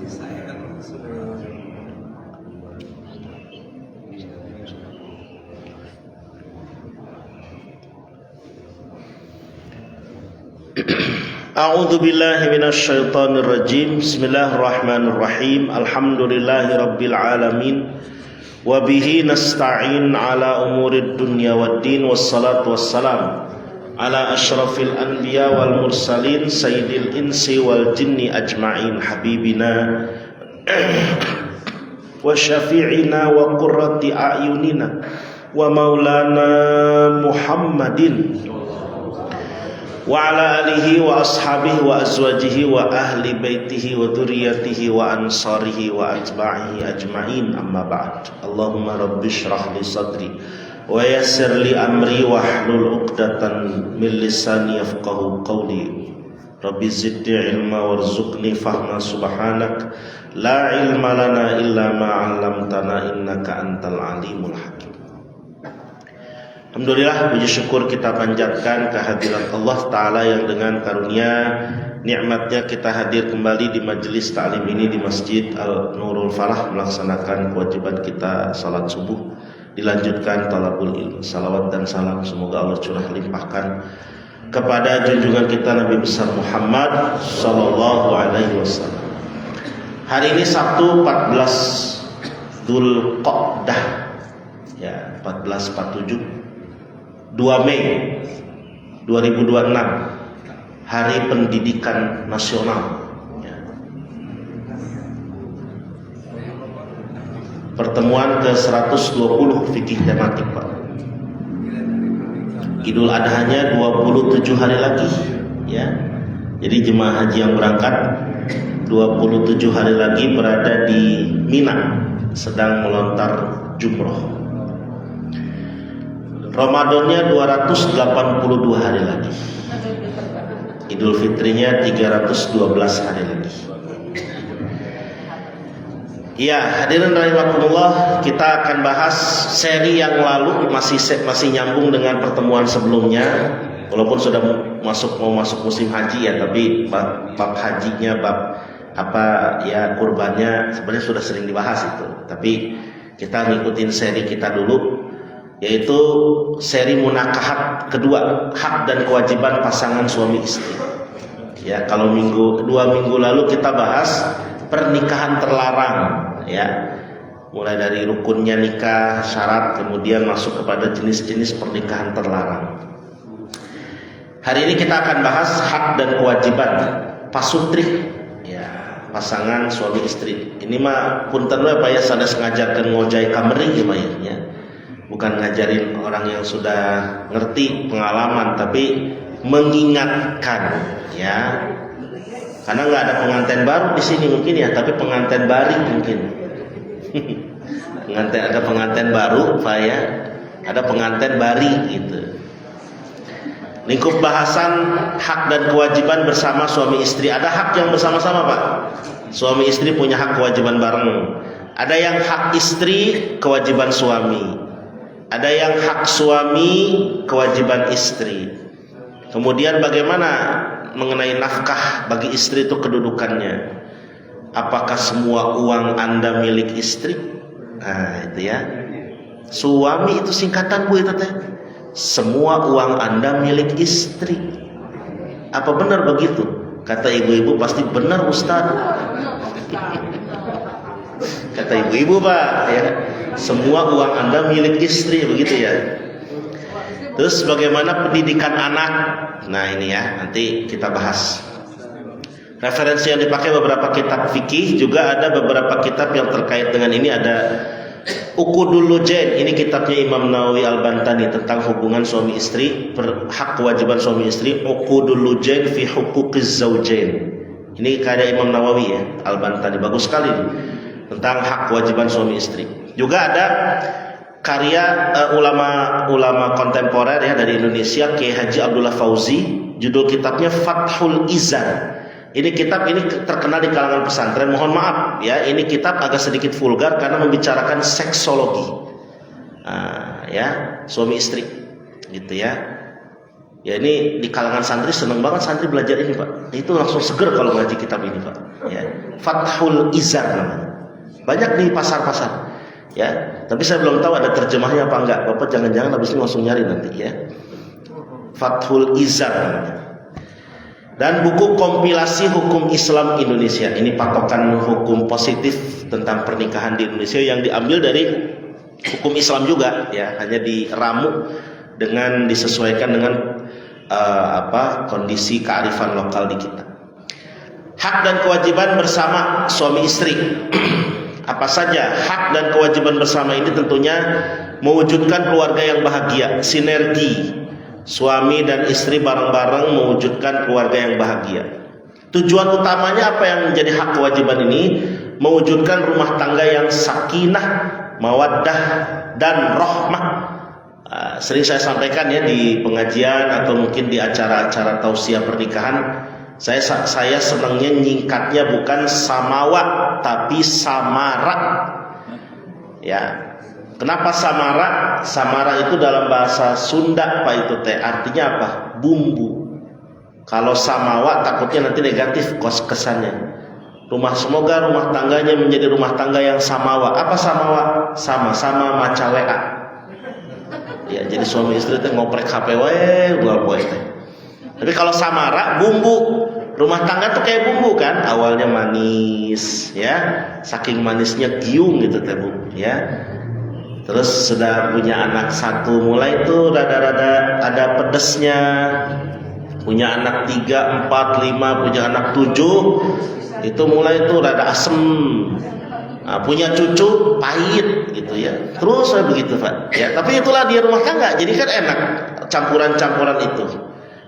A'udzu billahi minasyaitonir rajim. Bismillahirrahmanirrahim. Alhamdulillahirabbil alamin. Wa bihi nasta'in ala umurid dunya waddin. Wassalatu wassalam ala asyrafil anbiya wal mursalin sayyidil insi wal jinni ajma'in habibina wa syafi'ina wa qurrati a'yunina wa maulana Muhammadin wa ala alihi wa ashabihi wa azwajihi wa ahli baitihi wa dzurriyyatihi wa ansarihi wa atba'ihi ajma'in, amma ba'd. Allahumma rabbi shrah li sadri wa yassir li amri wa hlul 'uqdatan min lisani yafqahu qawli. Rabbi zidni ilma warzuqni fahma, subhanak la ilma lana illa ma 'allamtana innaka antal alimul hakim. Alhamdulillah, puji syukur kita panjatkan kehadirat Allah Ta'ala yang dengan karunia nikmatnya kita hadir kembali di majelis ta'lim ini di Masjid Al-Nurul Falah, melaksanakan kewajiban kita salat subuh, dilanjutkan talabul ilmu. Salawat dan salam semoga Allah curah limpahkan kepada junjungan kita Nabi besar Muhammad Sallallahu Alaihi Wasallam. Hari ini Sabtu 14 Dzulqa'dah ya, 1447 2 Mei 2026, Hari Pendidikan Nasional ya. Pertemuan ke-120 fikih tematik, Pak. Idul Adhanya 27 hari lagi ya. Jadi jemaah haji yang berangkat 27 hari lagi berada di Mina sedang melontar jumroh. Ramadannya 282 hari lagi. Idul Fitrinya 312 hari lagi. Ya, hadirin rahimakumullah, kita akan bahas seri yang lalu, masih nyambung dengan pertemuan sebelumnya. Walaupun sudah mau masuk musim haji ya, tapi bab hajinya, bab apa ya, kurbannya sebenarnya sudah sering dibahas itu. Tapi kita ngikutin seri kita dulu, yaitu seri munakahat kedua, hak dan kewajiban pasangan suami istri. Ya, kalau 2 minggu lalu kita bahas pernikahan terlarang, ya, mulai dari rukunnya nikah, syarat, kemudian masuk kepada jenis-jenis pernikahan terlarang. Hari ini kita akan bahas hak dan kewajiban pasutri, ya, pasangan suami istri. Ini mah punten we Pak ya, sanes ngajarkeun ngojay kamering ya Pak ya. Bukan ngajarin orang yang sudah ngerti pengalaman, tapi mengingatkan ya. Karena nggak ada pengantin baru di sini mungkin ya, tapi pengantin bari mungkin. Ada pengantin baru, Pak ya. Ada pengantin bari gitu. Lingkup bahasan hak dan kewajiban bersama suami istri. Ada hak yang bersama-sama, Pak. Suami istri punya hak kewajiban bareng. Ada yang hak istri, kewajiban suami. Ada yang hak suami, kewajiban istri. Kemudian bagaimana mengenai nafkah bagi istri itu kedudukannya? Apakah semua uang Anda milik istri? Nah, itu ya. Suami itu singkatan Bu itu teh. Semua uang Anda milik istri. Apa benar begitu? Kata ibu-ibu pasti benar Ustaz. Kata ibu-ibu Pak ya. Semua uang Anda milik istri, begitu ya. Terus bagaimana pendidikan anak? Nah ini ya, nanti kita bahas. Referensi yang dipakai beberapa kitab fikih, juga ada beberapa kitab yang terkait dengan ini. Ada Uqudul Lujain, ini kitabnya Imam Nawawi Al-Bantani tentang hubungan suami istri, hak kewajiban suami istri. Uqudul Lujain fi huquqiz zaujain. Ini karya Imam Nawawi ya, Al-Bantani, bagus sekali tentang hak kewajiban suami istri. Juga ada karya ulama kontemporer ya dari Indonesia, Kiai Haji Abdullah Fauzi, judul kitabnya Fathul Izan. Ini kitab ini terkenal di kalangan pesantren. Mohon maaf ya, ini kitab agak sedikit vulgar karena membicarakan seksologi. Ya, suami istri gitu ya. Ya ini di kalangan santri seneng banget santri belajar ini Pak. Itu langsung seger kalau ngaji kitab ini Pak. Ya, Fathul Izar namanya. Banyak di pasar-pasar. Ya, tapi saya belum tahu ada terjemahnya apa enggak. Bapak jangan-jangan habis ini langsung nyari nanti ya. Fathul Izar namanya. Dan buku kompilasi hukum Islam Indonesia. Ini patokan hukum positif tentang pernikahan di Indonesia yang diambil dari hukum Islam juga ya, hanya diramu dengan disesuaikan dengan kondisi kearifan lokal di kita. Hak dan kewajiban bersama suami istri. Apa saja hak dan kewajiban bersama ini? Tentunya mewujudkan keluarga yang bahagia, sinergi suami dan istri bareng-bareng mewujudkan keluarga yang bahagia. Tujuan utamanya apa yang menjadi hak kewajiban ini? Mewujudkan rumah tangga yang sakinah, mawaddah dan rahmah. Sering saya sampaikan ya di pengajian atau mungkin di acara-acara tausiah pernikahan. Saya senangnya nyingkatnya bukan samawa tapi samara. Ya. Kenapa samara? Samara itu dalam bahasa Sunda Pak itu teh artinya apa? Bumbu. Kalau samawa takutnya nanti negatif kesannya. Semoga rumah tangganya menjadi rumah tangga yang samawa. Apa samawa? Sama-sama maca WA. Ya, jadi suami istri teh ngoprek HP wae gua poe teh. Tapi kalau samara bumbu. Rumah tangga tuh kayak bumbu kan, awalnya manis ya. Saking manisnya giung gitu teh Bu, ya. Terus sudah punya anak satu, mulai tuh rada-rada ada pedesnya. Punya anak 3, 4, 5, punya anak 7, itu mulai tuh rada asem. Nah, punya cucu pahit gitu ya. Terus saya begitu Pak. Ya, tapi itulah dia rumah tangga. Jadi kan enak campuran-campuran itu.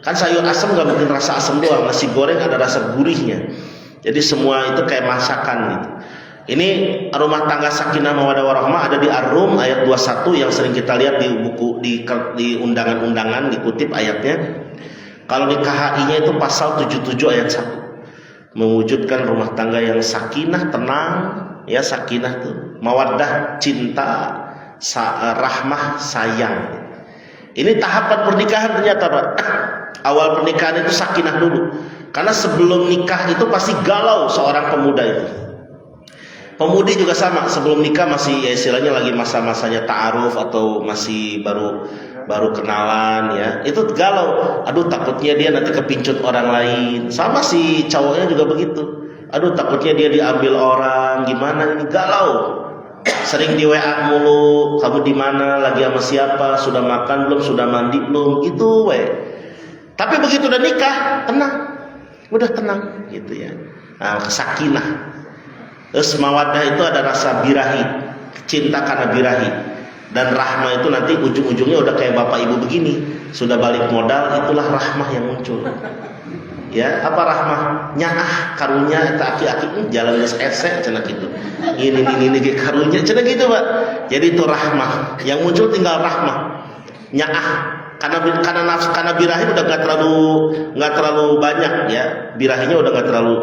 Kan sayur asam nggak mungkin rasa asam doang, nasi goreng ada rasa gurihnya. Jadi semua itu kayak masakan gitu. Ini rumah tangga sakinah mawaddah warahmah ada di Ar-Rum ayat 21 yang sering kita lihat di buku di undangan-undangan dikutip ayatnya. Kalau di KHI-nya itu pasal 77 ayat 1. Mewujudkan rumah tangga yang sakinah, tenang, ya sakinah tuh, mawaddah, cinta, rahmah, sayang. Ini tahapan pernikahan ternyata Pak. Awal pernikahan itu sakinah dulu. Karena sebelum nikah itu pasti galau seorang pemuda itu. Pemudi juga sama, sebelum nikah masih ya istilahnya lagi masa-masanya ta'aruf atau masih baru kenalan ya. Itu galau. Aduh takutnya dia nanti kepincut orang lain. Sama si cowoknya juga begitu. Aduh takutnya dia diambil orang, gimana ini, galau. Sering di WA mulu, kamu di mana, lagi sama siapa, sudah makan belum, sudah mandi belum, gitu Tapi begitu udah nikah, tenang, udah tenang, gitu ya. Nah, sakinah. Terus mawaddah itu ada rasa birahi, cinta karena birahi, dan rahmah itu nanti ujung-ujungnya udah kayak bapak ibu begini, sudah balik modal, itulah rahmah yang muncul. Ya, apa rahmah? Nyaah karunya eta aki-aki jalan geus ese cenah kitu. Ini karunya cenah gitu, Pak. Jadi itu rahmah. Yang muncul tinggal rahmah. Nyaah karena birahi udah enggak terlalu banyak ya. Birahinya udah enggak terlalu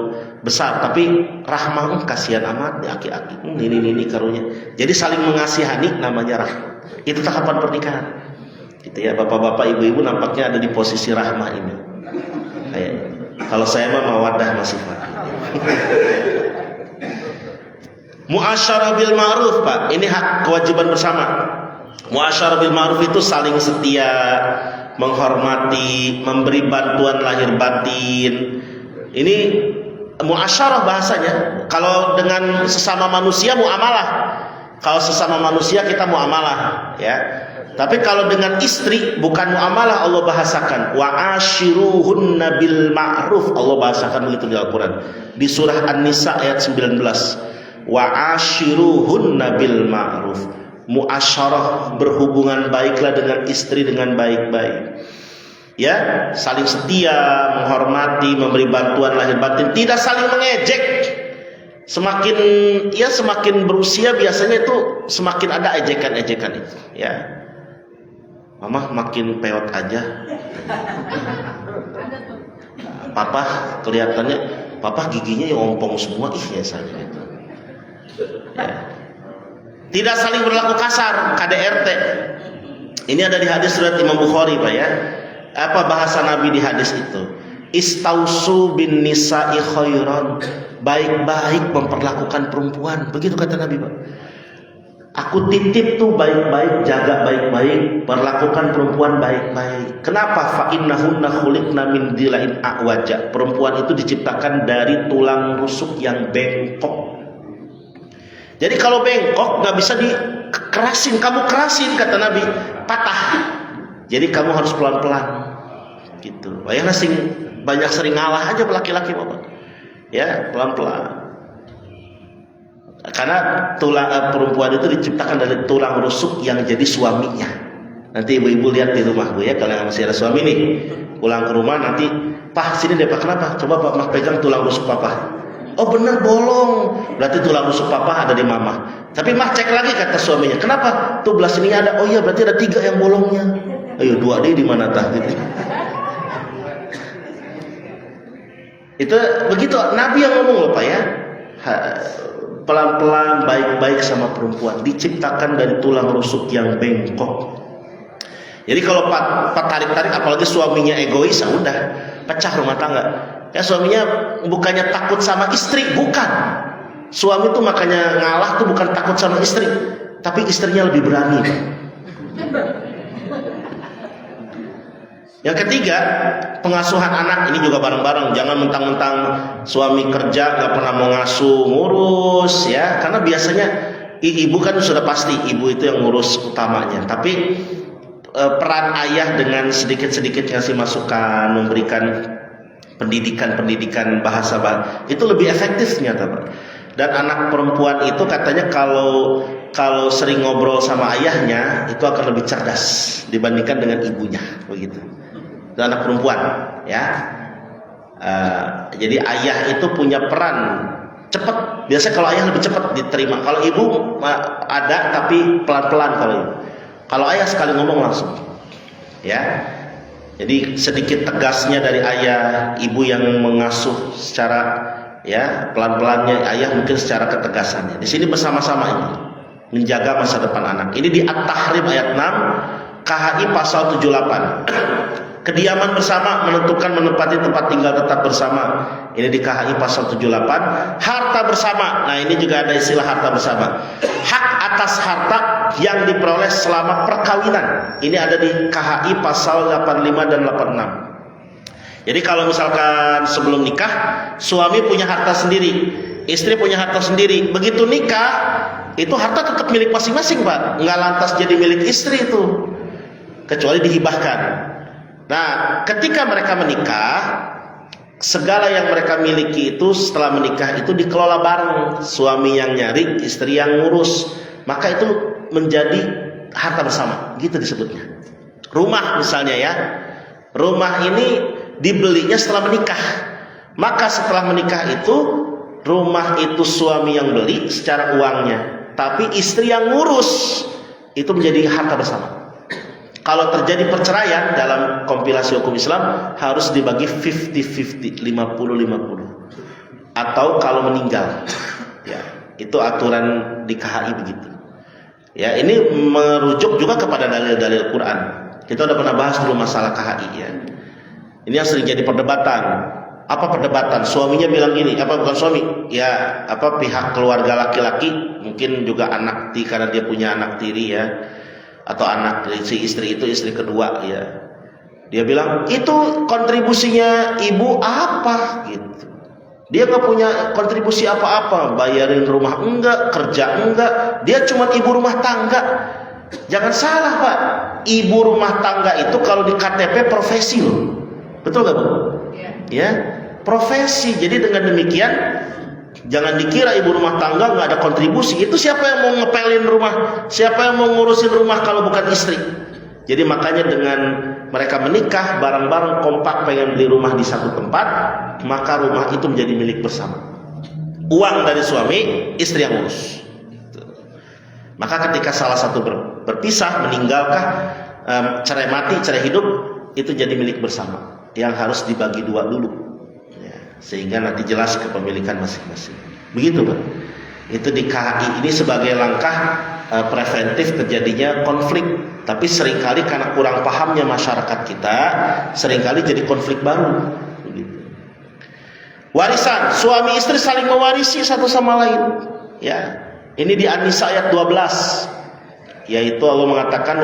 besar, tapi rahmah kasihan amat ya aki-aki. Ini karunya. Jadi saling mengasihani namanya rahmah. Itu tahapan pernikahan. Gitu ya, bapak-bapak, ibu-ibu nampaknya ada di posisi rahmah ini. Kayak kalau saya mah mawaddah masih Pak. Muasyarah bil ma'ruf Pak. Ini hak kewajiban bersama. Muasyarah bil ma'ruf itu saling setia, menghormati, memberi bantuan lahir batin. Ini muasyarah bahasanya. Kalau dengan sesama manusia muamalah. Kalau sesama manusia kita muamalah ya. Tapi kalau dengan istri bukan muamalah, Allah bahasakan wa ashiruhunna bil ma'ruf. Allah bahasakan begitu di Al-Qur'an. Di surah An-Nisa ayat 19. Wa ashiruhunna bil ma'ruf. Muasyarah, berhubungan baiklah dengan istri dengan baik-baik. Ya, saling setia, menghormati, memberi bantuan lahir batin, tidak saling mengejek. Semakin berusia biasanya itu semakin ada ejekan-ejekan itu, ya. Mama makin peot aja. Papa kelihatannya, papa giginya yang ompong semua, ya saling gitu. Ya. Tidak saling berlaku kasar, KDRT. Ini ada di hadis riwayat Imam Bukhari Pak ya. Apa bahasa Nabi di hadis itu? Istausu bin nisa'i khairan. baik-baik memperlakukan perempuan. Begitu kata Nabi, Pak. Aku titip tuh baik-baik, jaga baik-baik, perlakukan perempuan baik-baik. Kenapa? Fa innahunna khuliqna min dilain a'waja. Perempuan itu diciptakan dari tulang rusuk yang bengkok. Jadi kalau bengkok nggak bisa dikerasin, kamu kerasin kata Nabi, patah. Jadi kamu harus pelan-pelan, gitu. Bayangkan banyak sering ngalah aja laki-laki, Bapak. Ya, pelan-pelan. Karena perempuan itu diciptakan dari tulang rusuk yang jadi suaminya. Nanti ibu-ibu lihat di rumah, Bu, ya, kalau yang masih ada suami nih, pulang ke rumah nanti, Pak, sini deh Pak, kenapa? Coba Pak Mas pegang tulang rusuk Papa. Oh bener, bolong. Berarti tulang rusuk Papa ada di Mama. Tapi Mah cek lagi kata suaminya. Kenapa? Tuh belah sini ada. Oh iya, berarti ada 3 yang bolongnya. Ayo 2 deh di mana tah gitu. Itu begitu Nabi yang ngomong loh, Pak, ya. Pelan-pelan, baik-baik sama perempuan. Diciptakan dari tulang rusuk yang bengkok. Jadi kalau Pak tarik-tarik, apalagi suaminya egois, udah pecah rumah tangga. Ya, suaminya bukannya takut sama istri, bukan. Suami tuh makanya ngalah tuh bukan takut sama istri, tapi istrinya lebih berani. Yang ketiga, pengasuhan anak. Ini juga bareng-bareng. Jangan mentang-mentang suami kerja nggak pernah mau ngasuh, ngurus, ya. Karena biasanya ibu kan sudah pasti ibu itu yang ngurus utamanya. Tapi peran ayah dengan sedikit-sedikit ngasih masukan, memberikan pendidikan bahasa itu lebih efektif ternyata, Pak. Dan anak perempuan itu katanya kalau sering ngobrol sama ayahnya itu akan lebih cerdas dibandingkan dengan ibunya, begitu. Dan anak perempuan, ya. Jadi ayah itu punya peran cepat. Biasanya kalau ayah lebih cepat diterima. Kalau ibu ada tapi pelan-pelan kalau ibu. Kalau ayah sekali ngomong langsung, ya. Jadi sedikit tegasnya dari ayah, ibu yang mengasuh secara, ya, pelan-pelannya, ayah mungkin secara ketegasannya. Di sini bersama-sama ini menjaga masa depan anak. Ini di At-Tahrim ayat 6, KHI pasal 78. Kediaman bersama menentukan menempati tempat tinggal tetap bersama. Ini di KHI pasal 78. Harta bersama. Nah, ini juga ada istilah harta bersama. Hak atas harta yang diperoleh selama perkawinan. Ini ada di KHI pasal 85 dan 86. Jadi kalau misalkan sebelum nikah, suami punya harta sendiri, istri punya harta sendiri. Begitu nikah, itu harta tetap milik masing-masing, Pak. Nggak lantas jadi milik istri itu, kecuali dihibahkan. Nah, ketika mereka menikah, segala yang mereka miliki itu setelah menikah itu dikelola bareng. Suami yang nyari, istri yang ngurus. Maka itu menjadi harta bersama, gitu disebutnya. Rumah misalnya, ya. Rumah ini dibelinya setelah menikah. Maka setelah menikah itu, rumah itu suami yang beli secara uangnya, tapi istri yang ngurus. Itu menjadi harta bersama. Kalau terjadi perceraian dalam kompilasi hukum Islam harus dibagi 50-50, 50-50. Atau kalau meninggal, ya, itu aturan di KHI begitu. Ya, ini merujuk juga kepada dalil-dalil Quran. Kita udah pernah bahas dulu masalah KHI, ya. Ini yang sering jadi perdebatan. Apa perdebatan? Suaminya bilang gini, apa bukan suami? Ya, apa pihak keluarga laki-laki, mungkin juga anak karena dia punya anak tiri, ya. Atau anak si istri itu istri kedua, ya. Dia bilang, "Itu kontribusinya ibu apa?" gitu. Dia nggak punya kontribusi apa-apa, bayarin rumah enggak, kerja enggak. Dia cuma ibu rumah tangga. Jangan salah, Pak. Ibu rumah tangga itu kalau di KTP profesi loh. Betul nggak, Bu? Ya, profesi. Jadi dengan demikian jangan dikira ibu rumah tangga nggak ada kontribusi. Itu siapa yang mau ngepelin rumah? Siapa yang mau ngurusin rumah kalau bukan istri? Jadi makanya dengan mereka menikah bareng-bareng kompak pengen beli rumah di satu tempat, maka rumah itu menjadi milik bersama. Uang dari suami, istri yang urus. Maka ketika salah satu berpisah, meninggalkah, cerai mati, cerai hidup, itu jadi milik bersama. Yang harus dibagi 2 dulu, ya, sehingga nanti jelas kepemilikan masing-masing. Begitu, Pak. Itu di KHI ini sebagai langkah preventif terjadinya konflik. Tapi seringkali karena kurang pahamnya masyarakat kita, seringkali jadi konflik baru. Begitu. Warisan, suami istri saling mewarisi satu sama lain. Ya, ini di An-Nisa ayat 12. Yaitu Allah mengatakan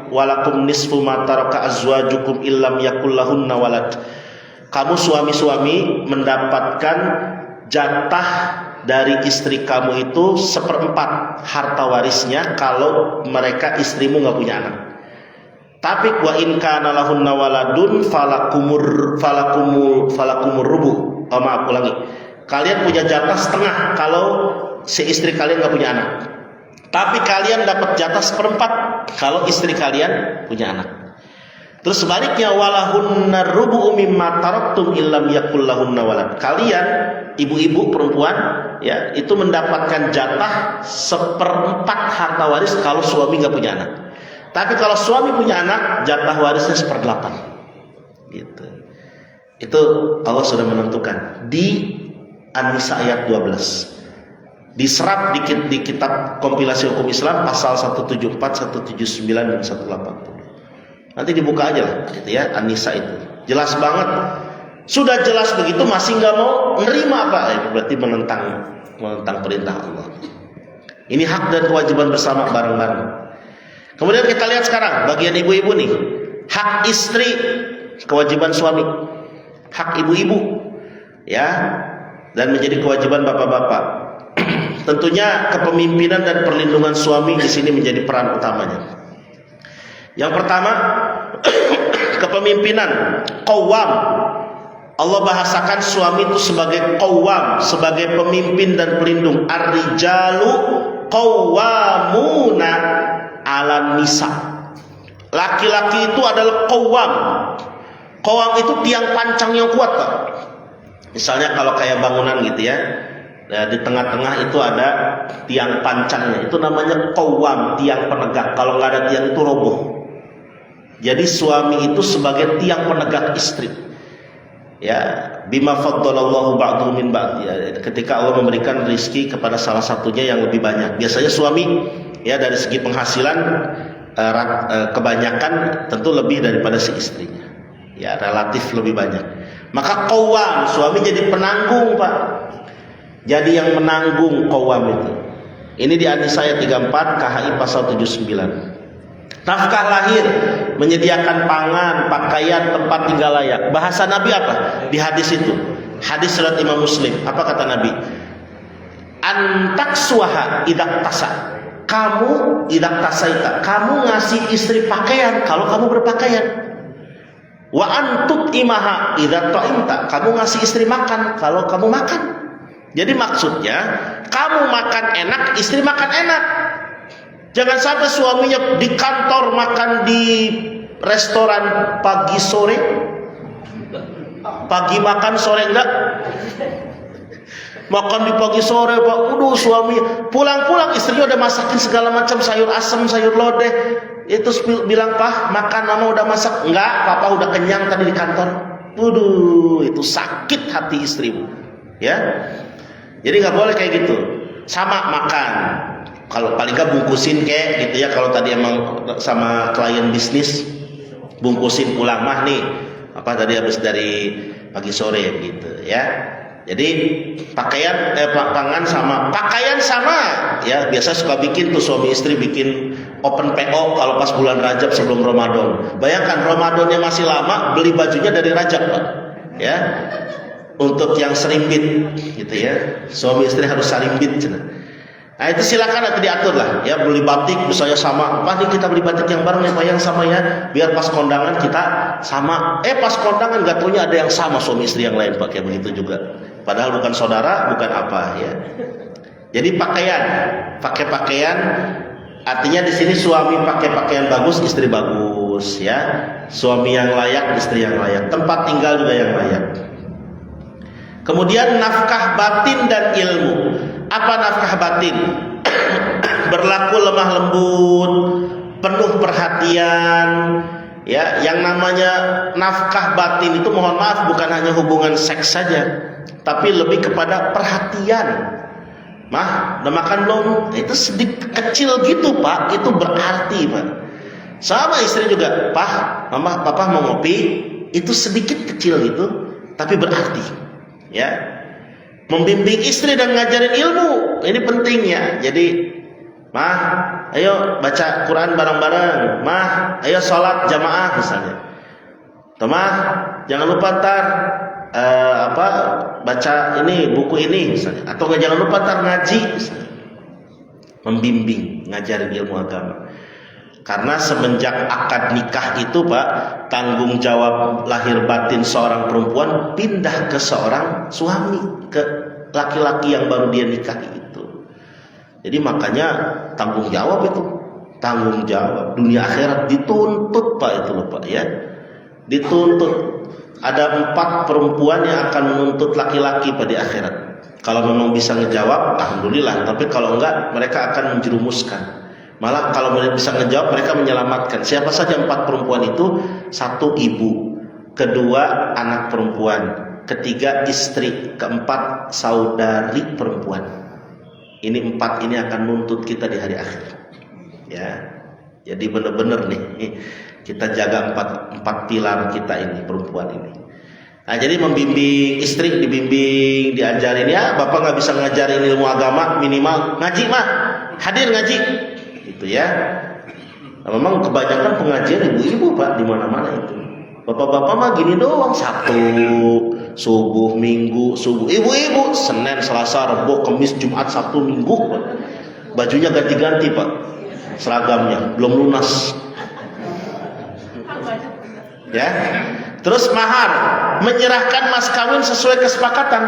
walakum nisfu ma taraka azwajukum illam yakul lahunna walad. Kamu suami-suami mendapatkan jatah dari istri kamu itu 1/4 harta warisnya kalau mereka istrimu nggak punya anak. Tapi wa in kana lahunna waladun falakumur rubu. Oh, maaf, ulangi. Kalian punya jatah setengah kalau si istri kalian nggak punya anak. Tapi kalian dapat jatah 1/4 kalau istri kalian punya anak. Terus sebaliknya walahunna rubu'u mimma taraktum illam yakul lahunna walad. Kalian ibu-ibu perempuan ya itu mendapatkan jatah 1/4 harta waris kalau suami nggak punya anak. Tapi kalau suami punya anak jatah warisnya 1/8. Gitu. Itu Allah sudah menentukan di An-Nisa ayat 12. Diserap di kitab kompilasi hukum Islam pasal 174, 179 dan 180. Nanti dibuka aja lah gitu ya, An-Nisa itu. Jelas banget. Sudah jelas begitu masih nggak mau nerima apa? Berarti menentang perintah Allah. Ini hak dan kewajiban bersama bareng-bareng. Kemudian kita lihat sekarang bagian ibu-ibu nih. Hak istri, kewajiban suami. Hak ibu-ibu. Ya. Dan menjadi kewajiban bapak-bapak. Tentunya kepemimpinan dan perlindungan suami di sini menjadi peran utamanya. Yang pertama, kepemimpinan, qawwam. Allah bahasakan suami itu sebagai qawwam, sebagai pemimpin dan pelindung. Ar-rijalu qawwamuna 'alan nisa. Laki-laki itu adalah qawwam. Qawwam itu tiang pancang yang kuat, Pak. Misalnya kalau kayak bangunan gitu ya. Nah, di tengah-tengah itu ada tiang pancangnya. Itu namanya qawwam, tiang penegak. Kalau nggak ada tiang itu roboh. Jadi suami itu sebagai tiang penegak istri. Ya, bima faddalallahu ba'dhum min ba'd. Ya, ketika Allah memberikan rezeki kepada salah satunya yang lebih banyak. Biasanya suami ya dari segi penghasilan kebanyakan tentu lebih daripada si istrinya. Ya, relatif lebih banyak. Maka qawwam, suami jadi penanggung, Pak. Jadi yang menanggung qawwam itu. Ini di An-Nisa ayat 34, KHI pasal 79. Nafkah lahir, menyediakan pangan, pakaian, tempat tinggal layak. Bahasa Nabi apa? Di hadis itu. Hadis riwayat Imam Muslim. Apa kata Nabi? Antaksuha idak tasa. Kamu idak tasaita. Kamu ngasih istri pakaian kalau kamu berpakaian. Wa antut imaha idak ta'imta. Kamu ngasih istri makan kalau kamu makan. Jadi maksudnya kamu makan enak, istri makan enak. Jangan sampai suaminya di kantor makan di restoran pagi sore, pagi makan sore enggak, makan di pagi sore Pak. Udah suami pulang-pulang istrinya udah masakin segala macam sayur asem, sayur lodeh. Itu bilang Pak makan mama udah masak. Enggak, papa udah kenyang tadi di kantor. Waduh, itu sakit hati istrimu. Ya. Jadi nggak boleh kayak gitu. Sama makan. Kalau paling nggak bungkusin kayak gitu ya. Kalau tadi emang sama klien bisnis bungkusin pulang mah nih. Apa tadi habis dari pagi sore gitu ya. Jadi pakaian pangan sama pakaian sama ya. Biasa suka bikin tuh suami istri bikin open PO kalau pas bulan Rajab sebelum Ramadan. Bayangkan Ramadannya masih lama, beli bajunya dari Rajab Pak. Ya. Untuk yang serimbit gitu ya, suami istri harus serimbit. Nah itu silakan nanti diatur lah ya, beli batik misalnya sama. Pak nih kita beli batik yang bareng ya Pak, yang sama ya, biar pas kondangan kita sama. Pas kondangan gak taunya ada yang sama suami istri yang lain Pak, kayak begitu juga. Padahal bukan saudara, bukan apa ya. Jadi pakaian, pakai pakaian, artinya di sini suami pakai pakaian bagus, istri bagus ya. Suami yang layak, istri yang layak. Tempat tinggal juga yang layak. Kemudian nafkah batin dan ilmu. Apa nafkah batin? Berlaku lemah lembut, penuh perhatian. Ya, yang namanya nafkah batin itu mohon maaf bukan hanya hubungan seks saja, tapi lebih kepada perhatian. Mah, udah makan belum? Itu sedikit kecil gitu Pak, itu berarti Pak. Sama istri juga, Pak, Mama, Papa mau ngopi. Itu sedikit kecil gitu, tapi berarti. Ya. Membimbing istri dan ngajarin ilmu, ini penting ya. Jadi, mah, ayo baca Quran bareng-bareng. Mah, ayo sholat jamaah misalnya. Mah, jangan lupa ntar baca ini buku ini misalnya. Atau jangan lupa ntar ngaji misalnya. Membimbing, ngajarin ilmu agama. Karena semenjak akad nikah itu Pak, tanggung jawab lahir batin seorang perempuan pindah ke seorang suami, ke laki-laki yang baru dia nikahi itu. Jadi makanya tanggung jawab itu, tanggung jawab dunia akhirat dituntut Pak, itu loh Pak ya. Dituntut. Ada 4 perempuan yang akan menuntut laki-laki pada akhirat. Kalau memang bisa ngejawab, alhamdulillah. Tapi kalau enggak, mereka akan menjerumuskan. Malah kalau mereka bisa ngejawab, mereka menyelamatkan. Siapa saja 4 perempuan itu? 1 ibu, 2 anak perempuan, 3 istri, 4 saudari perempuan. Ini 4 ini akan nuntut kita di hari akhir. Ya, jadi benar-benar nih kita jaga 4 pilar kita ini, perempuan ini. Nah, jadi membimbing istri, dibimbing, diajarin ya. Bapak nggak bisa ngajarin ilmu agama, minimal ngaji mah, hadir ngaji. Itu ya. Nah, memang kebanyakan pengajian ibu-ibu Pak di mana-mana itu. Bapak-bapak mah gini doang, Sabtu, subuh, Minggu, subuh. Ibu-ibu Senin, Selasa, Rabu, Kamis, Jumat, Sabtu, Minggu. Bajunya ganti-ganti Pak. Seragamnya belum lunas. Ya. Terus mahar, menyerahkan mas kawin sesuai kesepakatan.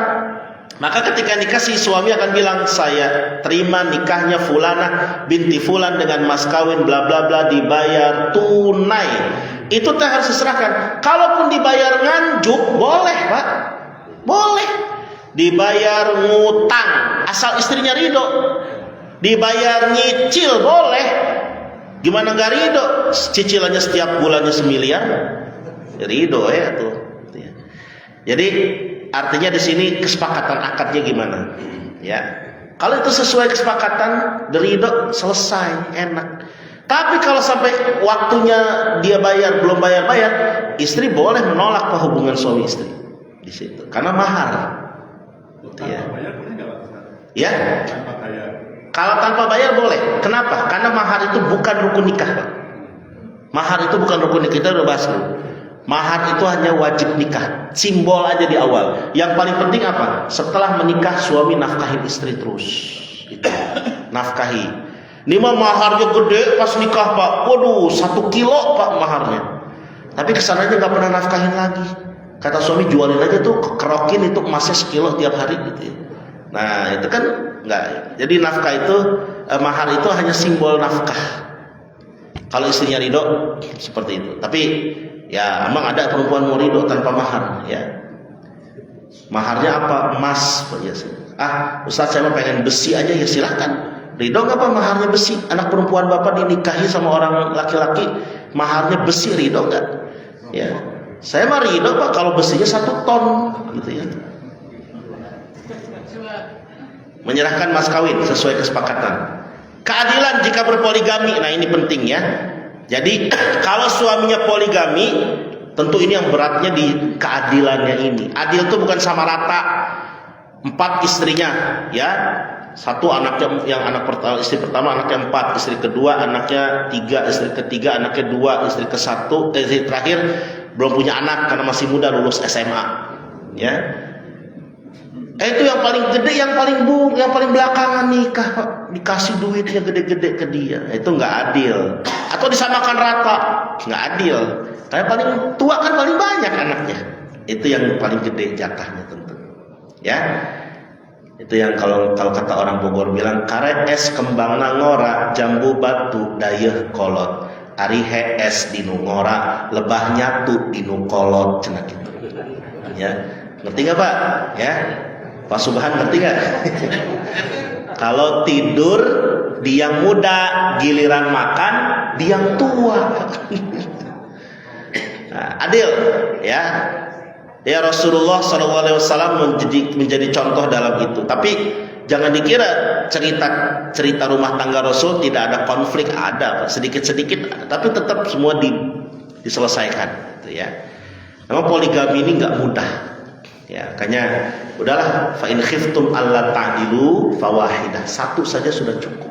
Maka ketika nikah si suami akan bilang, saya terima nikahnya Fulana binti Fulan dengan mas kawin bla bla bla, dibayar tunai. Itu teh harus diserahkan. Kalaupun dibayar nganjuk boleh Pak, boleh. Dibayar ngutang asal istrinya ridho. Dibayar nyicil boleh. Gimana nggak ridho? Cicilannya setiap bulannya 1 miliar, ridho ya tuh. Jadi artinya di sini kesepakatan akadnya gimana? Ya, kalau itu sesuai kesepakatan, ridho, selesai, enak. Tapi kalau sampai waktunya dia bayar belum bayar, istri boleh menolak hubungan suami istri di situ, karena mahar. Gitu ya. Ya. Kalau tanpa bayar boleh. Kenapa? Karena mahar itu bukan rukun nikah, Pak. Mahar itu bukan rukun nikah, kita udah bahas dulu. Mahar itu hanya wajib nikah, simbol aja di awal. Yang paling penting apa? Setelah menikah suami nafkahin istri terus. Itu. Nafkahi. Ini mah maharnya gede pas nikah Pak. Waduh, 1 kilo Pak maharnya. Tapi kesananya nggak pernah nafkahin lagi. Kata suami jualin aja tuh, kerokin itu emasnya 1 kilo tiap hari gitu ya. Nah itu kan nggak. Jadi nafkah itu, mahar itu hanya simbol nafkah. Kalau istrinya ridho seperti itu. Tapi ya emang ada perempuan mau ridho tanpa mahar ya. Maharnya apa? Emas Pak ya. Ustaz saya mau pengen besi aja, ya silahkan. Ridho nggak Pak maharnya besi? Anak perempuan Bapak dinikahi sama orang laki-laki, maharnya besi, ridho nggak? Ya, saya mah ridho Pak kalau besinya 1 ton gitu ya. Menyerahkan mas kawin sesuai kesepakatan. Keadilan jika berpoligami, nah ini penting ya. Jadi kalau suaminya poligami, tentu ini yang beratnya di keadilannya ini. Adil itu bukan sama rata. 4 istrinya, ya. 1 anaknya, yang anak pertama, istri pertama anaknya 4, istri kedua anaknya 3, istri ketiga anaknya 2, istri ke-1, istri terakhir belum punya anak karena masih muda, lulus SMA. Ya. Itu yang paling gede, yang paling belakangan nikah Pak, dikasih duitnya gede-gede ke dia. Itu nggak adil. Atau disamakan rata, nggak adil. Karena paling tua kan paling banyak anaknya. Itu yang paling gede jatahnya tentu. Ya, itu yang kalau kata orang Bogor bilang, kare es kembang nangora, jambu batu dayeh kolot, ari es dinu ngora, lebah nyatu dinu kolot, cenah gitu. Ya, ngerti nggak Pak? Ya. Pak Subhan ngerti gak? Kalau tidur dia yang muda, giliran makan dia yang tua. Nah, adil ya. Ya Rasulullah SAW menjadi contoh dalam itu. Tapi jangan dikira cerita rumah tangga Rasul tidak ada konflik, ada sedikit-sedikit ada. Tapi tetap semua diselesaikan gitu ya. Memang poligami ini nggak mudah. Ya, makanya udahlah, fa in khiftum alla ta'dilu fawahidah. Satu saja sudah cukup.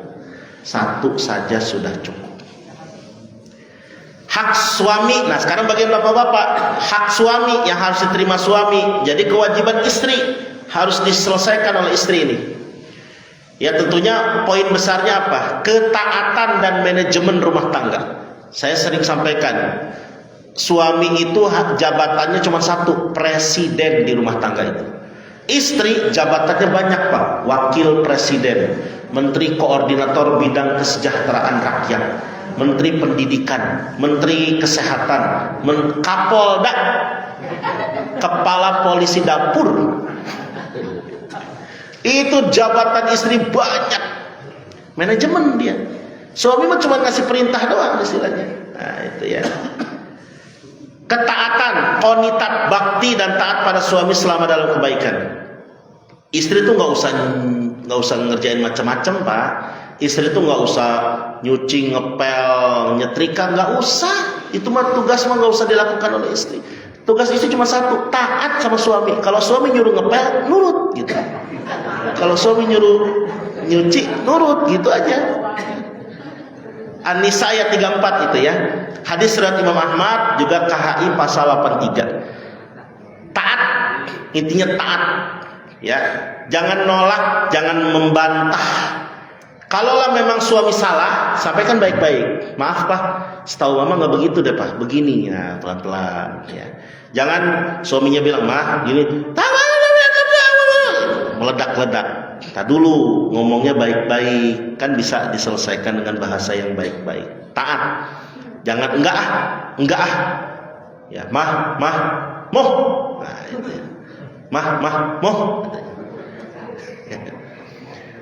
Satu saja sudah cukup. Hak suami. Nah, sekarang bagian bapak-bapak, hak suami yang harus diterima suami. Jadi kewajiban istri harus diselesaikan oleh istri ini. Ya, tentunya poin besarnya apa? Ketaatan dan manajemen rumah tangga. Saya sering sampaikan, suami itu jabatannya cuma satu, presiden di rumah tangga itu. Istri jabatannya banyak, Pak. Wakil presiden, menteri koordinator bidang kesejahteraan rakyat, menteri pendidikan, menteri kesehatan, kapolda, kepala polisi dapur. Itu jabatan istri banyak. Manajemen dia. Suami mah cuma ngasih perintah doang istilahnya. Nah, itu ya. Ketaatan, qonitat, bakti dan taat pada suami selama dalam kebaikan. Istri tuh nggak usah ngerjain macam-macam, Pak. Istri tuh nggak usah nyuci, ngepel, nyetrika, nggak usah. Itu mah tugas mah nggak usah dilakukan oleh istri. Tugas istri cuma satu, taat sama suami. Kalau suami nyuruh ngepel, nurut gitu. Kalau suami nyuruh nyuci, nurut gitu aja. An-Nisa ayat 34 itu ya. Hadis riwayat Imam Ahmad, juga KHI pasal 83. Taat, intinya taat. Ya, jangan nolak, jangan membantah. Kalaulah memang suami salah, sampaikan baik-baik. Maaf Pak, setahu Mama nggak begitu deh Pak, begini. Nah, pelan-pelan. Ya. Jangan suaminya bilang, Mah, gini, meledak-ledak. Tak dulu, ngomongnya baik-baik, kan bisa diselesaikan dengan bahasa yang baik-baik. Taat, jangan enggak ah. Ya, mah, moh. Nah, itu ya. Mah, moh.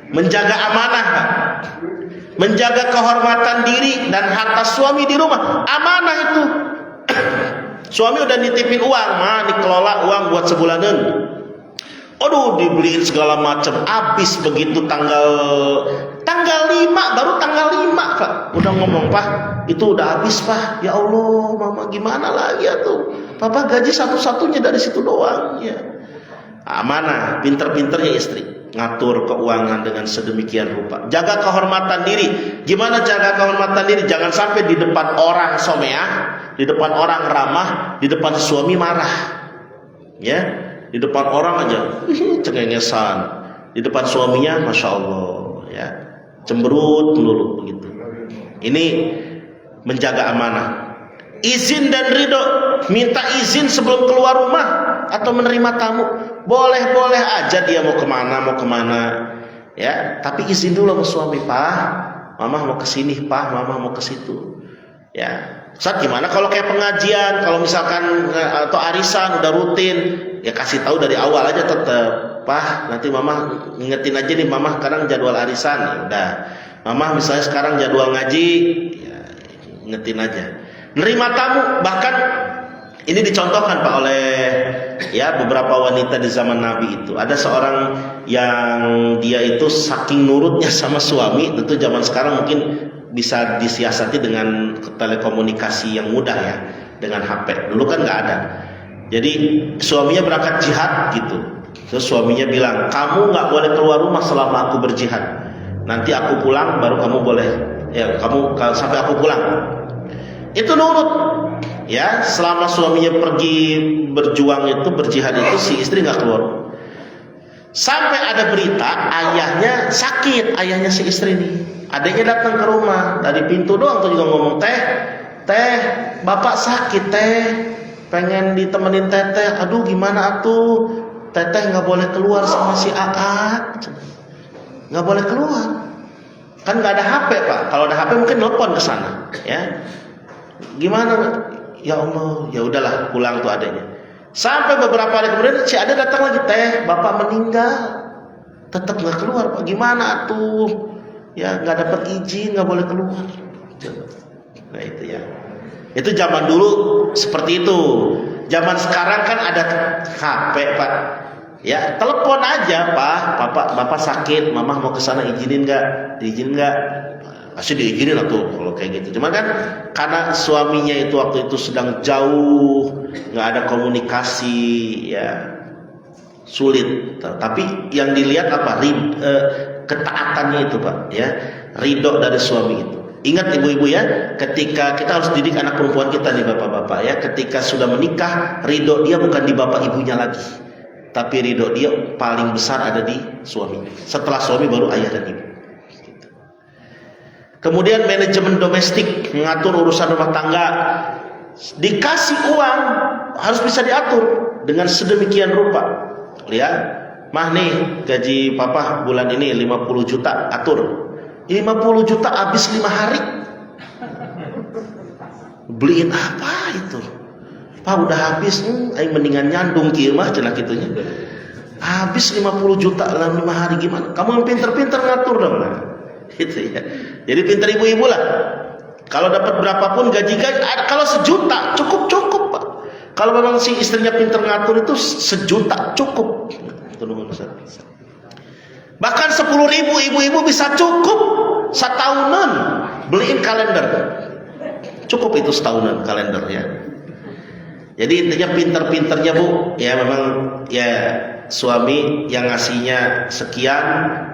Menjaga amanah, menjaga kehormatan diri dan harta suami di rumah, amanah itu. Suami udah nitipin uang, mah dikelola uang buat sebulanan. Aduh, dibeliin segala macam, habis begitu tanggal 5, baru tanggal 5 Pak. Udah ngomong, Pak, itu udah habis Pak. Ya Allah, Mama gimana lagi ya tuh? Papa gaji satu-satunya dari situ doang ya. Amanah, pinter-pinternya istri ngatur keuangan dengan sedemikian rupa. Jaga kehormatan diri. Gimana jaga kehormatan diri? Jangan sampai di depan orang someah, di depan orang ramah, di depan suami marah. Ya, di depan orang aja cengengesan, di depan suaminya Masya Allah ya, cemberut melulu begitu. Ini menjaga amanah. Izin dan ridho, minta izin sebelum keluar rumah atau menerima tamu. Boleh aja dia mau kemana ya, tapi izin dulu sama suami. Pak, Mama mau kesini, Pak, Mama mau ke situ ya. Saat gimana kalau kayak pengajian, kalau misalkan atau arisan udah rutin, ya kasih tahu dari awal aja tetap, Pak, nanti Mama ngingetin aja nih, Mama sekarang jadwal arisan, ya udah. Mama misalnya sekarang jadwal ngaji, ya ingetin aja. Nerima tamu, bahkan ini dicontohkan Pak oleh ya beberapa wanita di zaman Nabi itu. Ada seorang yang dia itu saking nurutnya sama suami, tentu zaman sekarang mungkin bisa disiasati dengan telekomunikasi yang mudah ya, dengan HP. Dulu kan nggak ada. Jadi suaminya berangkat jihad gitu. Terus suaminya bilang, kamu nggak boleh keluar rumah selama aku berjihad. Nanti aku pulang baru kamu boleh. Ya kamu sampai aku pulang. Itu nurut. Ya, selama suaminya pergi berjuang itu, berjihad itu, si istri nggak keluar. Sampai ada berita ayahnya sakit, ayahnya si istri nih. Adiknya datang ke rumah, dari pintu doang tuh juga ngomong, teh, bapak sakit teh, pengen ditemenin teteh. Aduh gimana atuh, teteh nggak boleh keluar sama si Aat, nggak boleh keluar. Kan nggak ada HP Pak. Kalau ada HP mungkin nelpon ke sana, ya. Gimana? Ya Allah, ya udahlah pulang tuh adanya. Sampai beberapa hari kemudian si Ade datang lagi, teh, bapak meninggal, tetap nggak keluar Pak. Gimana tuh? Ya nggak dapat izin, nggak boleh keluar. Nah itu ya. Itu zaman dulu seperti itu. Zaman sekarang kan ada HP Pak. Ya telepon aja Pak, bapak sakit, Mama mau ke sana izinin nggak? Diizinin nggak? Pasti diizinin lah tuh kalau kayak gitu. Cuma kan karena suaminya itu waktu itu sedang jauh, nggak ada komunikasi, ya sulit. Tapi yang dilihat apa? Ketaatannya itu, Pak, ya. Ridho dari suami itu. Ingat ibu-ibu ya, ketika kita harus didik anak perempuan kita nih bapak-bapak ya, ketika sudah menikah, ridho dia bukan di bapak ibunya lagi, tapi ridho dia paling besar ada di suami. Setelah suami baru ayah dan ibu. Kemudian manajemen domestik, mengatur urusan rumah tangga. Dikasih uang harus bisa diatur dengan sedemikian rupa. Lihat, mah nih gaji papa bulan ini 50 juta, atur. 50 juta habis 5 hari. Beliin apa itu? Pak udah habis, aing mendingan nyandung kieu mah cenah kitunya. Habis 50 juta dalam 5 hari gimana? Kamu yang pinter-pinter ngatur dong. Gitu ya. Jadi pinter ibu-ibu lah. Kalau dapat berapapun gaji kalau 1 juta cukup Pak. Kalau memang si istrinya pinter ngatur itu 1 juta cukup. Bahkan 10.000 ibu-ibu bisa cukup setahunan beliin kalender. Cukup itu setahunan kalender ya. Jadi intinya pinter-pinternya Bu, ya memang ya suami yang ngasihnya sekian,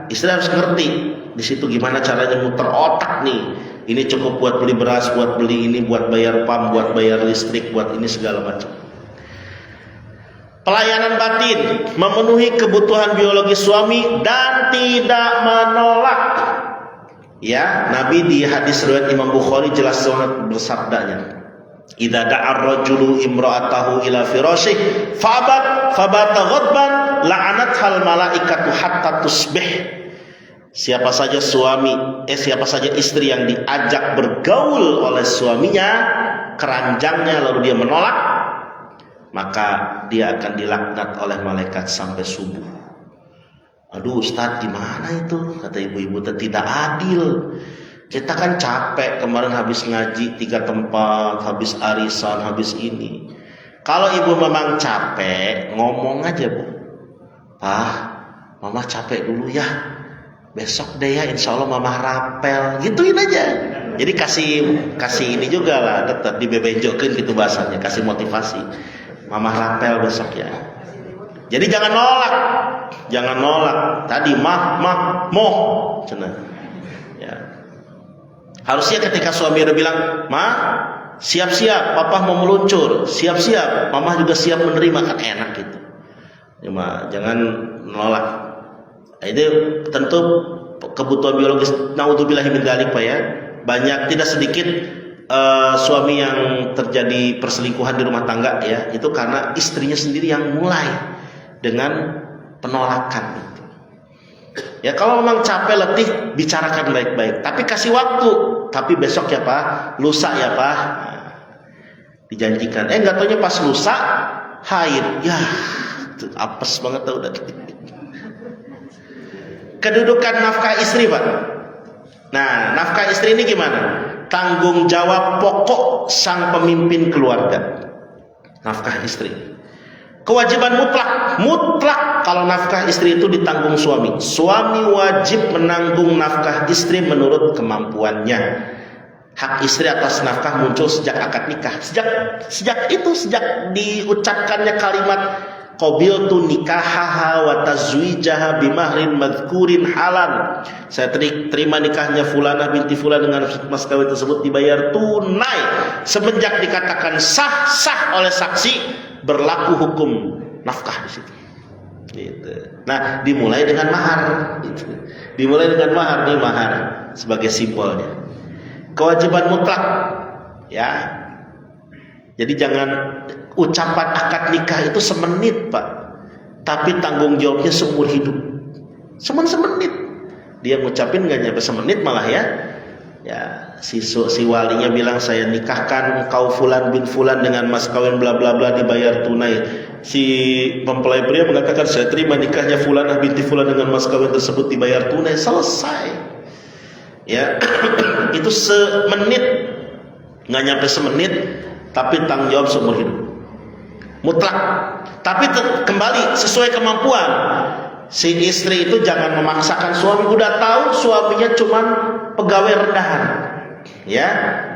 istri harus ngerti di situ gimana caranya muter otak nih. Ini cukup buat beli beras, buat beli ini, buat bayar PAM, buat bayar listrik, buat ini segala macam. Pelayanan batin, memenuhi kebutuhan biologis suami dan tidak menolak. Ya, Nabi di hadis riwayat Imam Bukhari jelas banget bersabdanya. Idza da'a ar-rajulu imra'atahu ila firasyih fabata ghadban la'anathal malaikatu hatta tusbih. Siapa saja istri yang diajak bergaul oleh suaminya, keranjangnya lalu dia menolak, maka dia akan dilaknat oleh malaikat sampai subuh. Aduh Ustaz, gimana itu? Kata ibu-ibu, tidak adil. Kita kan capek kemarin habis ngaji 3 tempat, habis arisan, habis ini. Kalau ibu memang capek, ngomong aja Bu. Mama capek dulu ya. Besok deh ya, insya Allah mama rapel. Gituin aja. Jadi kasih ini juga lah, tetap dibebenjokin gitu bahasanya, kasih motivasi. Mama rapel besok ya. Jadi jangan nolak. Tadi moh, cenah. Ya. Harusnya ketika suami udah bilang, siap-siap, papa mau meluncur, siap-siap, mama juga siap menerima, kan enak gitu. Cuma jangan nolak. Itu tentu kebutuhan biologis. Naudzubillahi min dzalik Pak ya. Banyak tidak sedikit suami yang terjadi perselingkuhan di rumah tangga ya, itu karena istrinya sendiri yang mulai dengan penolakan itu. Ya kalau memang capek letih, bicarakan baik-baik, tapi kasih waktu. Tapi besok ya Pak, lusa ya Pak, dijanjikan. Nggak taunya pas lusa haid, ya apes banget tau udah. Kedudukan nafkah istri Pak. Nah, nafkah istri ini gimana? Tanggung jawab pokok sang pemimpin keluarga. Nafkah istri. Kewajiban mutlak kalau nafkah istri itu ditanggung suami. Suami wajib menanggung nafkah istri menurut kemampuannya. Hak istri atas nafkah muncul sejak akad nikah. Sejak diucapkannya kalimat qabiltu nikahaha wa tazwijaha bimahrin madhkurin halan. Saya terima nikahnya fulanah binti fulan dengan mas kawin tersebut dibayar tunai. Semenjak dikatakan sah oleh saksi, berlaku hukum nafkah di situ. Gitu. Nah, dimulai dengan mahar. Gitu. Dimulai dengan mahar, nih mahar sebagai simbolnya. Kewajiban mutlak, ya. Jadi jangan ucapan akad nikah itu semenit Pak, tapi tanggung jawabnya seumur hidup. Semenit dia ngucapin nggak nyampe semenit malah ya si walinya bilang saya nikahkan kau fulan bin fulan dengan mas kawin bla bla bla dibayar tunai. Si mempelai pria mengatakan saya terima nikahnya fulanah binti fulan dengan mas kawin tersebut dibayar tunai. Selesai ya. Itu semenit, nggak nyampe semenit, tapi tanggung jawab seumur hidup mutlak. Tapi kembali sesuai kemampuan. Si istri itu jangan memaksakan suami. Udah tahu suaminya cuman pegawai rendahan, ya,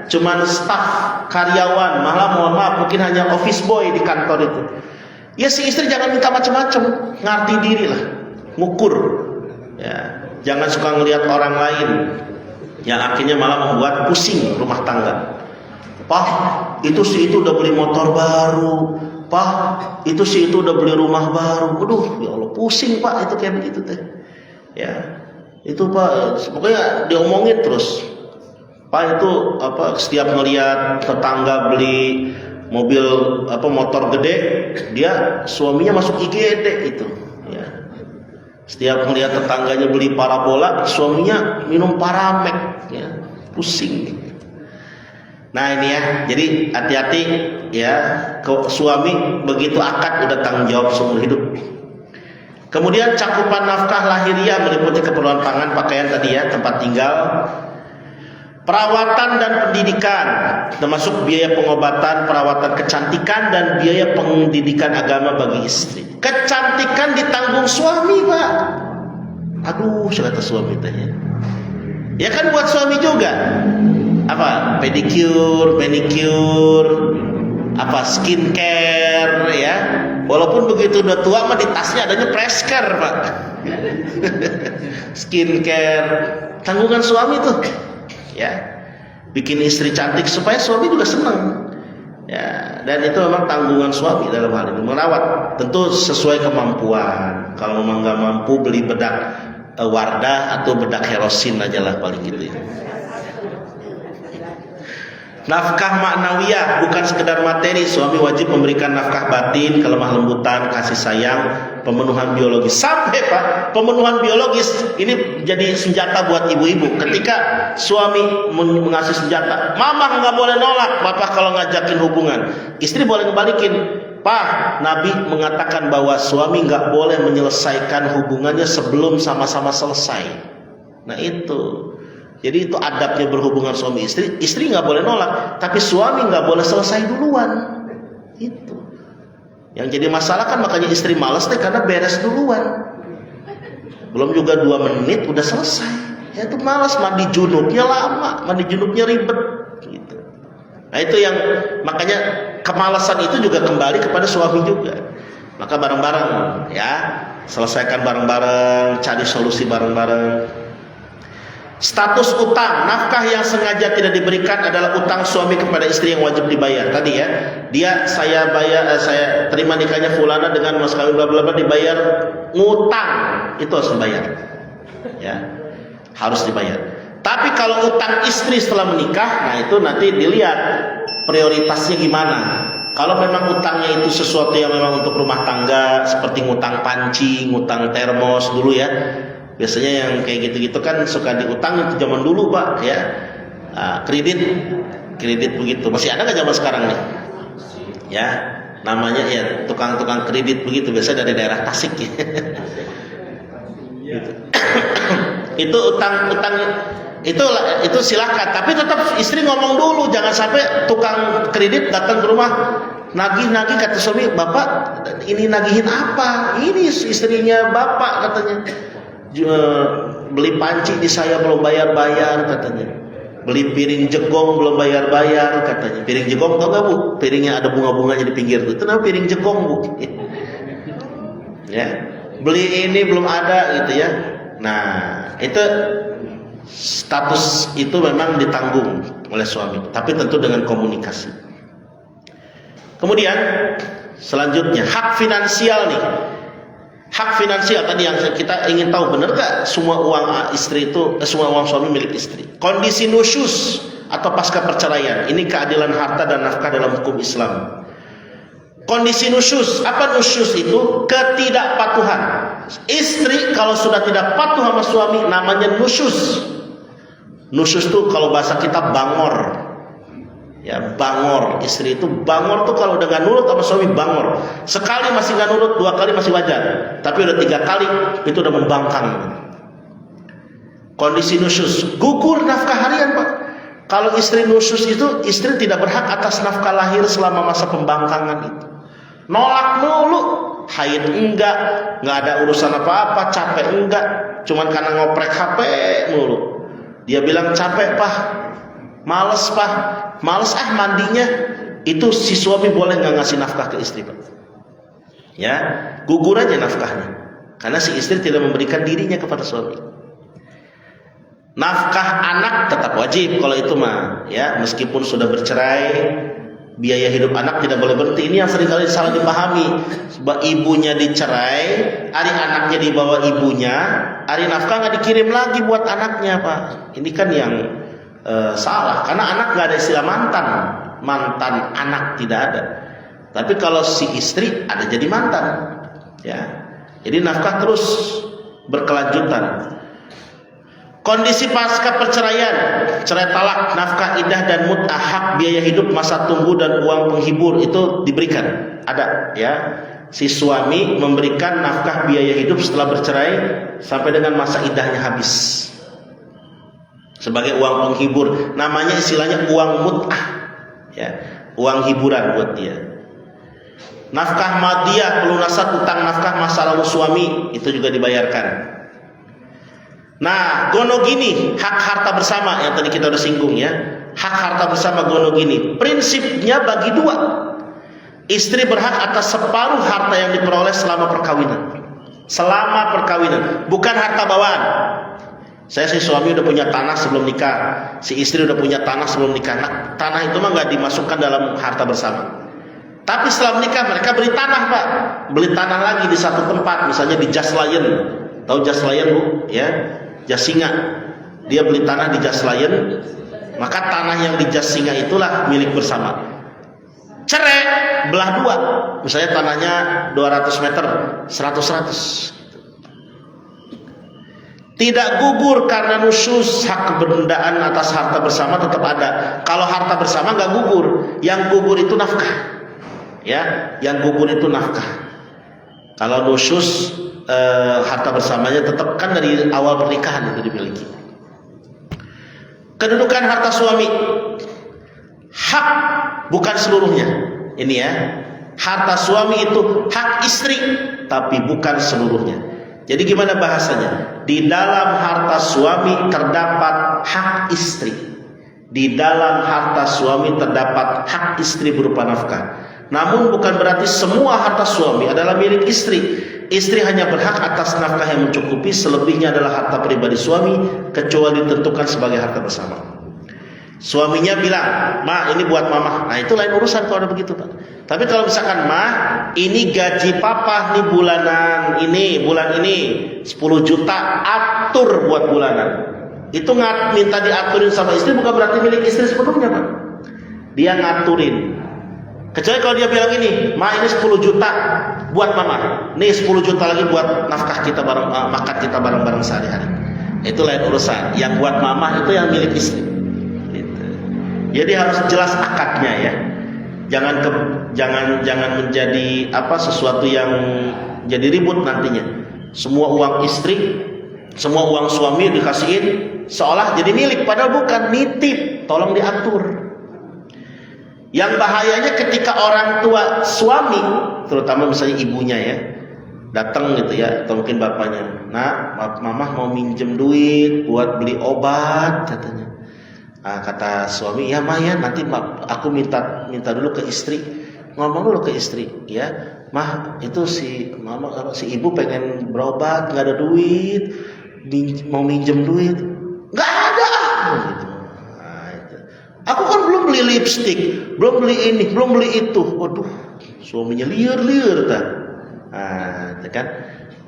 cuman staf karyawan, malah mohon maaf mungkin hanya office boy di kantor itu. Ya si istri jangan minta macam-macam, ngerti diri lah, ngukur. Ya, jangan suka ngelihat orang lain, yang akhirnya malah membuat pusing rumah tangga. Pak, itu si itu udah beli motor baru. Pak, itu si itu udah beli rumah baru. Aduh, ya Allah, pusing Pak itu kayak begitu teh. Ya, itu Pak, pokoknya diomongin terus. Pak itu setiap ngelihat tetangga beli mobil motor gede, dia suaminya masuk IGD itu. Ya. Setiap ngelihat tetangganya beli parabola, suaminya minum Paramek. Ya, pusing. Nah ini ya, jadi hati-hati ya, suami begitu akad udah tanggung jawab seumur hidup. Kemudian cakupan nafkah lahiriah meliputi keperluan pangan, pakaian tadi ya, tempat tinggal, perawatan dan pendidikan, termasuk biaya pengobatan, perawatan kecantikan dan biaya pendidikan agama bagi istri. Kecantikan ditanggung suami Pak. Aduh, kata suami tanya. Ya kan buat suami juga. Apa pedicure, manicure, skincare ya. Walaupun begitu udah tua mah di tasnya adanya Presker Pak. Skincare, tanggungan suami tuh. Ya, bikin istri cantik supaya suami juga senang. Ya, dan itu memang tanggungan suami dalam hal ini merawat. Tentu sesuai kemampuan. Kalau memang nggak mampu beli bedak Wardah atau bedak Herosin aja lah paling gitu ya. Nafkah maknawiyah bukan sekedar materi, suami wajib memberikan nafkah batin, kelemah lembutan, kasih sayang, pemenuhan biologis. Sampai Pak, pemenuhan biologis ini jadi senjata buat ibu-ibu. Ketika suami mengasih senjata, mama nggak boleh nolak, papa kalau ngajakin hubungan, istri boleh ngebalikin. Pak, Nabi mengatakan bahwa suami nggak boleh menyelesaikan hubungannya sebelum sama-sama selesai. Nah itu. Jadi itu adabnya berhubungan suami istri. Istri nggak boleh nolak, tapi suami nggak boleh selesai duluan. Itu yang jadi masalah kan, makanya istri malas deh karena beres duluan. Belum juga 2 menit udah selesai. Ya itu malas, mandi junubnya lama, mandi junubnya ribet. Gitu. Nah itu yang makanya kemalasan itu juga kembali kepada suami juga. Maka bareng-bareng ya, selesaikan bareng-bareng, cari solusi bareng-bareng. Status utang, nafkah yang sengaja tidak diberikan adalah utang suami kepada istri yang wajib dibayar. Tadi ya, saya terima nikahnya fulana dengan mas kawin bla bla bla, dibayar ngutang, itu harus dibayar. Ya, harus dibayar. Tapi kalau utang istri setelah menikah, nah itu nanti dilihat prioritasnya gimana. Kalau memang utangnya itu sesuatu yang memang untuk rumah tangga, seperti ngutang panci, ngutang termos dulu ya. Biasanya yang kayak gitu-gitu kan suka diutang itu zaman dulu Pak ya. Kredit begitu. Masih ada nggak zaman sekarang nih? Ya, namanya ya tukang-tukang kredit begitu. Biasa dari daerah Tasik ya. Gitu. Itu utang itu silakan. Tapi tetap istri ngomong dulu, jangan sampai tukang kredit datang ke rumah nagih kata suami, bapak ini nagihin apa? Ini istrinya bapak katanya. Beli panci di saya belum bayar katanya, beli piring jegong belum bayar katanya. Piring jegong tau gak Bu? Piringnya ada bunga-bunganya di pinggir itu namanya piring jegong Bu. Ya, beli ini belum ada gitu ya. Nah itu status itu memang ditanggung oleh suami, tapi tentu dengan komunikasi. Kemudian selanjutnya hak finansial nih. Hak finansial tadi yang kita ingin tahu, benar gak semua uang istri itu, semua uang suami milik istri. Kondisi nusyus atau pasca perceraian, ini keadilan harta dan nafkah dalam hukum Islam. Kondisi nusyus, apa nusyus itu? Ketidakpatuhan. Istri kalau sudah tidak patuh sama suami namanya nusyus. Nusyus itu kalau bahasa kita bangor. Ya, bangor. Istri itu bangor tuh kalau udah gak nurut sama suami bangor. Sekali masih gak nurut, 2 kali masih wajar. Tapi udah 3 kali itu udah membangkang. Kondisi nusyus, gugur nafkah harian Pak. Kalau istri nusyus itu, istri tidak berhak atas nafkah lahir selama masa pembangkangan itu. Nolak mulu, haid enggak, nggak ada urusan apa-apa, capek enggak, cuman karena ngoprek HP mulu. Dia bilang capek Pak, males Pak, males mandinya. Itu si suami boleh nggak ngasih nafkah ke istri Pak? Ya, gugur aja nafkahnya. Karena si istri tidak memberikan dirinya kepada suami. Nafkah anak tetap wajib kalau itu mah, ya, meskipun sudah bercerai, biaya hidup anak tidak boleh berhenti. Ini yang seringkali salah dipahami. Sebab ibunya dicerai, hari anaknya dibawa ibunya, hari nafkah nggak dikirim lagi buat anaknya, Pak. Ini kan yang salah. Karena anak nggak ada istilah mantan anak tidak ada. Tapi kalau si istri ada jadi mantan, ya. Jadi nafkah terus berkelanjutan. Kondisi pasca perceraian, cerai talak, nafkah iddah dan mut'ah, hak biaya hidup, masa tunggu dan uang penghibur itu diberikan. Ada, ya. Si suami memberikan nafkah biaya hidup setelah bercerai sampai dengan masa iddahnya habis. Sebagai uang penghibur, namanya istilahnya uang mut'ah, ya. Uang hiburan buat dia. Nafkah madiyah, pelunasan utang nafkah masa lalu suami, itu juga dibayarkan. Nah, gonogini, hak harta bersama yang tadi kita udah singgung, ya. Hak harta bersama gonogini, prinsipnya bagi dua. Istri berhak atas separuh harta yang diperoleh selama perkawinan. Selama perkawinan, bukan harta bawaan. Si suami udah punya tanah sebelum nikah, si istri udah punya tanah sebelum nikah. Nah, tanah itu mah nggak dimasukkan dalam harta bersama. Tapi setelah menikah mereka beli tanah, Pak. Beli tanah lagi di satu tempat, misalnya di Jaslayan. Tahu Jaslayan, Bu? Ya. Jasinga, dia beli tanah di Jaslayan, maka tanah yang di Jasinga itulah milik bersama. Cerai, belah dua, misalnya tanahnya 200 meter, 100. Tidak gugur karena nusyuz, hak kebendaan atas harta bersama tetap ada. Kalau harta bersama nggak gugur, yang gugur itu nafkah, ya, yang gugur itu nafkah. Kalau nusyuz, harta bersamanya tetap kan dari awal pernikahan itu dimiliki. Kedudukan harta suami, hak bukan seluruhnya. Ini, ya, harta suami itu hak istri tapi bukan seluruhnya. Jadi gimana bahasanya? Di dalam harta suami terdapat hak istri. Di dalam harta suami terdapat hak istri berupa nafkah. Namun bukan berarti semua harta suami adalah milik istri. Istri hanya berhak atas nafkah yang mencukupi, selebihnya adalah harta pribadi suami kecuali ditentukan sebagai harta bersama. Suaminya bilang, "Ma, ini buat mama." Nah, itu lain urusan kalau ada begitu, Pak. Tapi kalau misalkan, "Ma, ini gaji papa nih bulanan ini, bulan ini 10 juta, atur buat bulanan." Itu minta diaturin sama istri bukan berarti milik istri sepenuhnya, Pak. Dia ngaturin. Kecuali kalau dia bilang ini, "Ma, ini 10 juta buat mama. Nih 10 juta lagi buat nafkah kita bareng, makan kita bareng-bareng sehari-hari." Itu lain urusan. Yang buat mama itu yang milik istri. Gitu. Jadi harus jelas akadnya, ya. Jangan menjadi sesuatu yang jadi ribut nantinya. Semua uang istri, semua uang suami dikasihin seolah jadi milik, padahal bukan, nitip. Tolong diatur. Yang bahayanya ketika orang tua suami, terutama misalnya ibunya, ya, datang gitu, ya, atau mungkin bapaknya, "Nak, mama mau minjem duit buat beli obat," katanya. Nah, kata suami, "Ya, Ma, ya, nanti aku minta dulu ke istri." Ngomong dulu ke istri, ya, "Mah, itu si ibu pengen berobat, nggak ada duit, mau minjem duit." "Nggak ada." Gitu. "Aku kan belum beli lipstik, belum beli ini, belum beli itu." Waduh, suaminya liar dah. Nah, itu kan.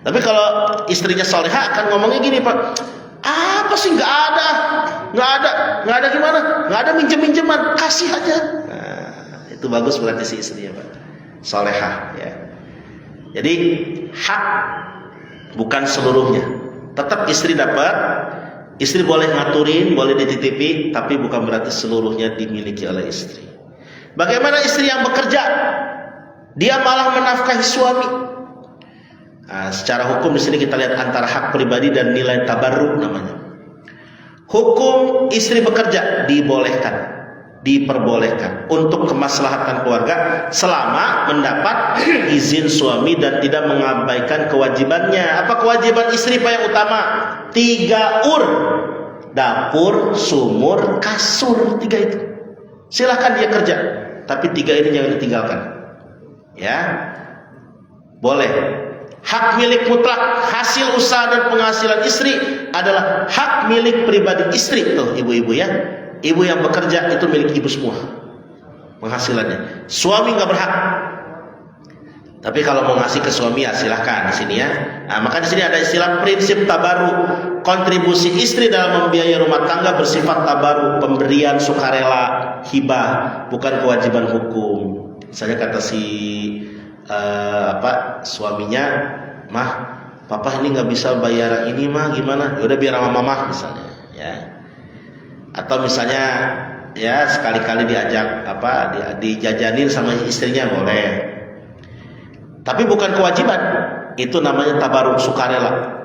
Tapi kalau istrinya salehah akan ngomongnya gini, "Pak, apa sih nggak ada gimana? Nggak ada minjem-minjeman, kasih aja." Nah, itu bagus berarti si istrinya, Pak, salehah, ya. Jadi hak bukan seluruhnya. Tetap istri dapat. Istri boleh ngaturin, boleh dititipi, tapi bukan berarti seluruhnya dimiliki oleh istri. Bagaimana istri yang bekerja? Dia malah menafkahi suami. Nah, secara hukum di sini kita lihat antara hak pribadi dan nilai tabarruk namanya. Hukum istri bekerja diperbolehkan untuk kemaslahatan keluarga selama mendapat izin suami dan tidak mengabaikan kewajibannya. Apa kewajiban istri, Pak, yang utama? 3 dapur, sumur, kasur, 3 itu. Silahkan dia kerja, tapi 3 ini jangan ditinggalkan, ya. boleh. Hak milik mutlak, hasil usaha dan penghasilan istri adalah hak milik pribadi istri. Tuh ibu-ibu ya, ibu yang bekerja itu milik ibu semua penghasilannya. Suami nggak berhak. Tapi kalau mau ngasih ke suami ya silahkan di sini ya. Nah, maka di sini ada istilah prinsip tabaru. Kontribusi istri dalam membiayai rumah tangga bersifat tabaru, pemberian sukarela, hibah, bukan kewajiban hukum. Misalnya kata si suaminya, mah, papa ini nggak bisa bayar ini mah, gimana? Ya udah biar sama mama misalnya, ya. Atau misalnya ya sekali-kali diajak dijajanin sama istrinya boleh. Tapi bukan kewajiban. Itu namanya tabaruk sukarela.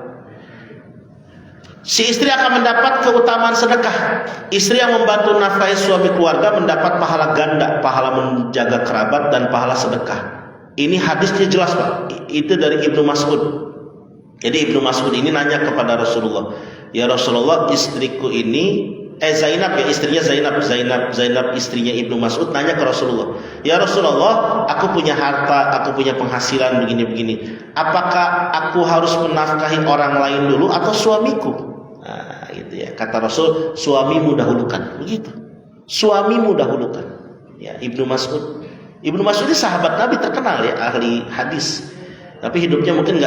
Si istri akan mendapat keutamaan sedekah. Istri yang membantu nafkahi suami keluarga mendapat pahala ganda, pahala menjaga kerabat dan pahala sedekah. Ini hadisnya jelas Pak. Itu dari Ibnu Mas'ud. Jadi Ibnu Mas'ud ini nanya kepada Rasulullah, ya Rasulullah, istriku ini Zainab ya, istrinya Zainab istrinya Ibnu Mas'ud nanya ke Rasulullah, ya Rasulullah, aku punya harta, aku punya penghasilan begini-begini, apakah aku harus menafkahi orang lain dulu atau suamiku? Nah, gitu ya. Kata Rasul, suamimu dahulukan. Begitu. Suamimu dahulukan. Ya, Ibnu Mas'ud. Ibnu Mas'ud ini sahabat Nabi terkenal ya, ahli hadis. Tapi hidupnya mungkin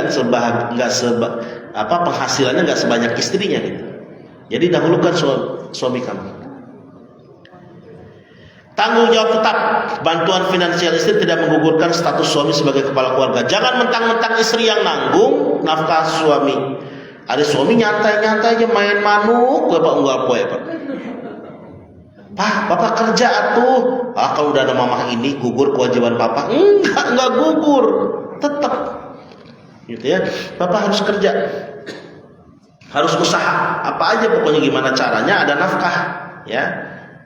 penghasilannya nggak sebanyak istrinya gitu. Jadi dahulukan suami kamu. Tanggung jawab tetap. Bantuan finansial istri tidak menggugurkan status suami sebagai kepala keluarga. Jangan mentang-mentang istri yang nanggung nafkah suami. Ada suami nyantai-nyantai aja main manuk, bapak unggal poe Pak. Pak, bapak kerja atuh. Kalau udah ada mamah ini gugur kewajiban papa. Enggak gugur, tetap. Gitu ya. Bapak harus kerja. Harus usaha. Apa aja pokoknya gimana caranya ada nafkah, ya.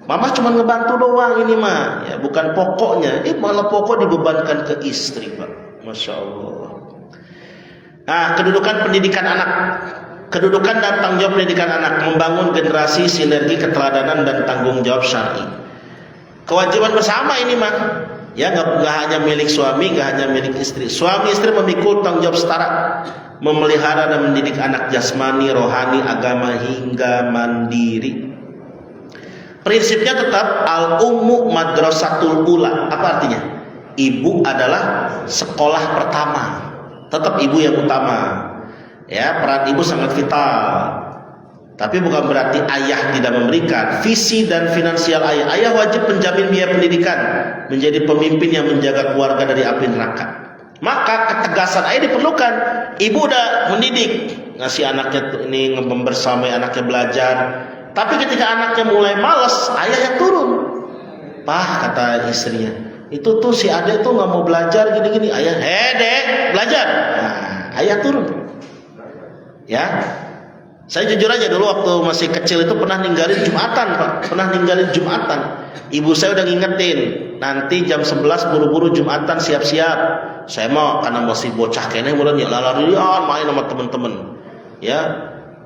Mama cuma ngebantu doang ini mah, ya, bukan pokoknya. Malah pokok dibebankan ke istri, Pak. Masya Allah. Nah, kedudukan pendidikan anak. Kedudukan dan tanggung jawab pendidikan anak, membangun generasi sinergi keteladanan dan tanggung jawab syar'i. Kewajiban bersama ini mah, ya nggak hanya milik suami, nggak hanya milik istri. Suami istri memikul tanggung jawab setara, memelihara dan mendidik anak jasmani, rohani, agama hingga mandiri. Prinsipnya tetap al-ummu madrasatul ula. Apa artinya? Ibu adalah sekolah pertama. Tetap ibu yang utama. Ya, peran ibu sangat vital. Tapi bukan berarti ayah tidak memberikan. Visi dan finansial ayah. Ayah wajib menjamin biaya pendidikan, menjadi pemimpin yang menjaga keluarga dari api neraka. Maka ketegasan ayah diperlukan. Ibu udah mendidik, ngasih anaknya ini membersamai anaknya belajar. Tapi ketika anaknya mulai malas, ayah yang turun. Pak, kata istrinya, itu tuh si adek tuh nggak mau belajar gini-gini. Ayah, dek, belajar. Nah, ayah turun. Ya, saya jujur aja dulu waktu masih kecil itu pernah ninggalin Jumatan Pak. Pernah ninggalin Jumatan. Ibu saya udah ngingetin, nanti jam 11 buru-buru Jumatan siap-siap. Saya mau karena masih bocah kene mulai lari-larian main sama temen-temen. Ya,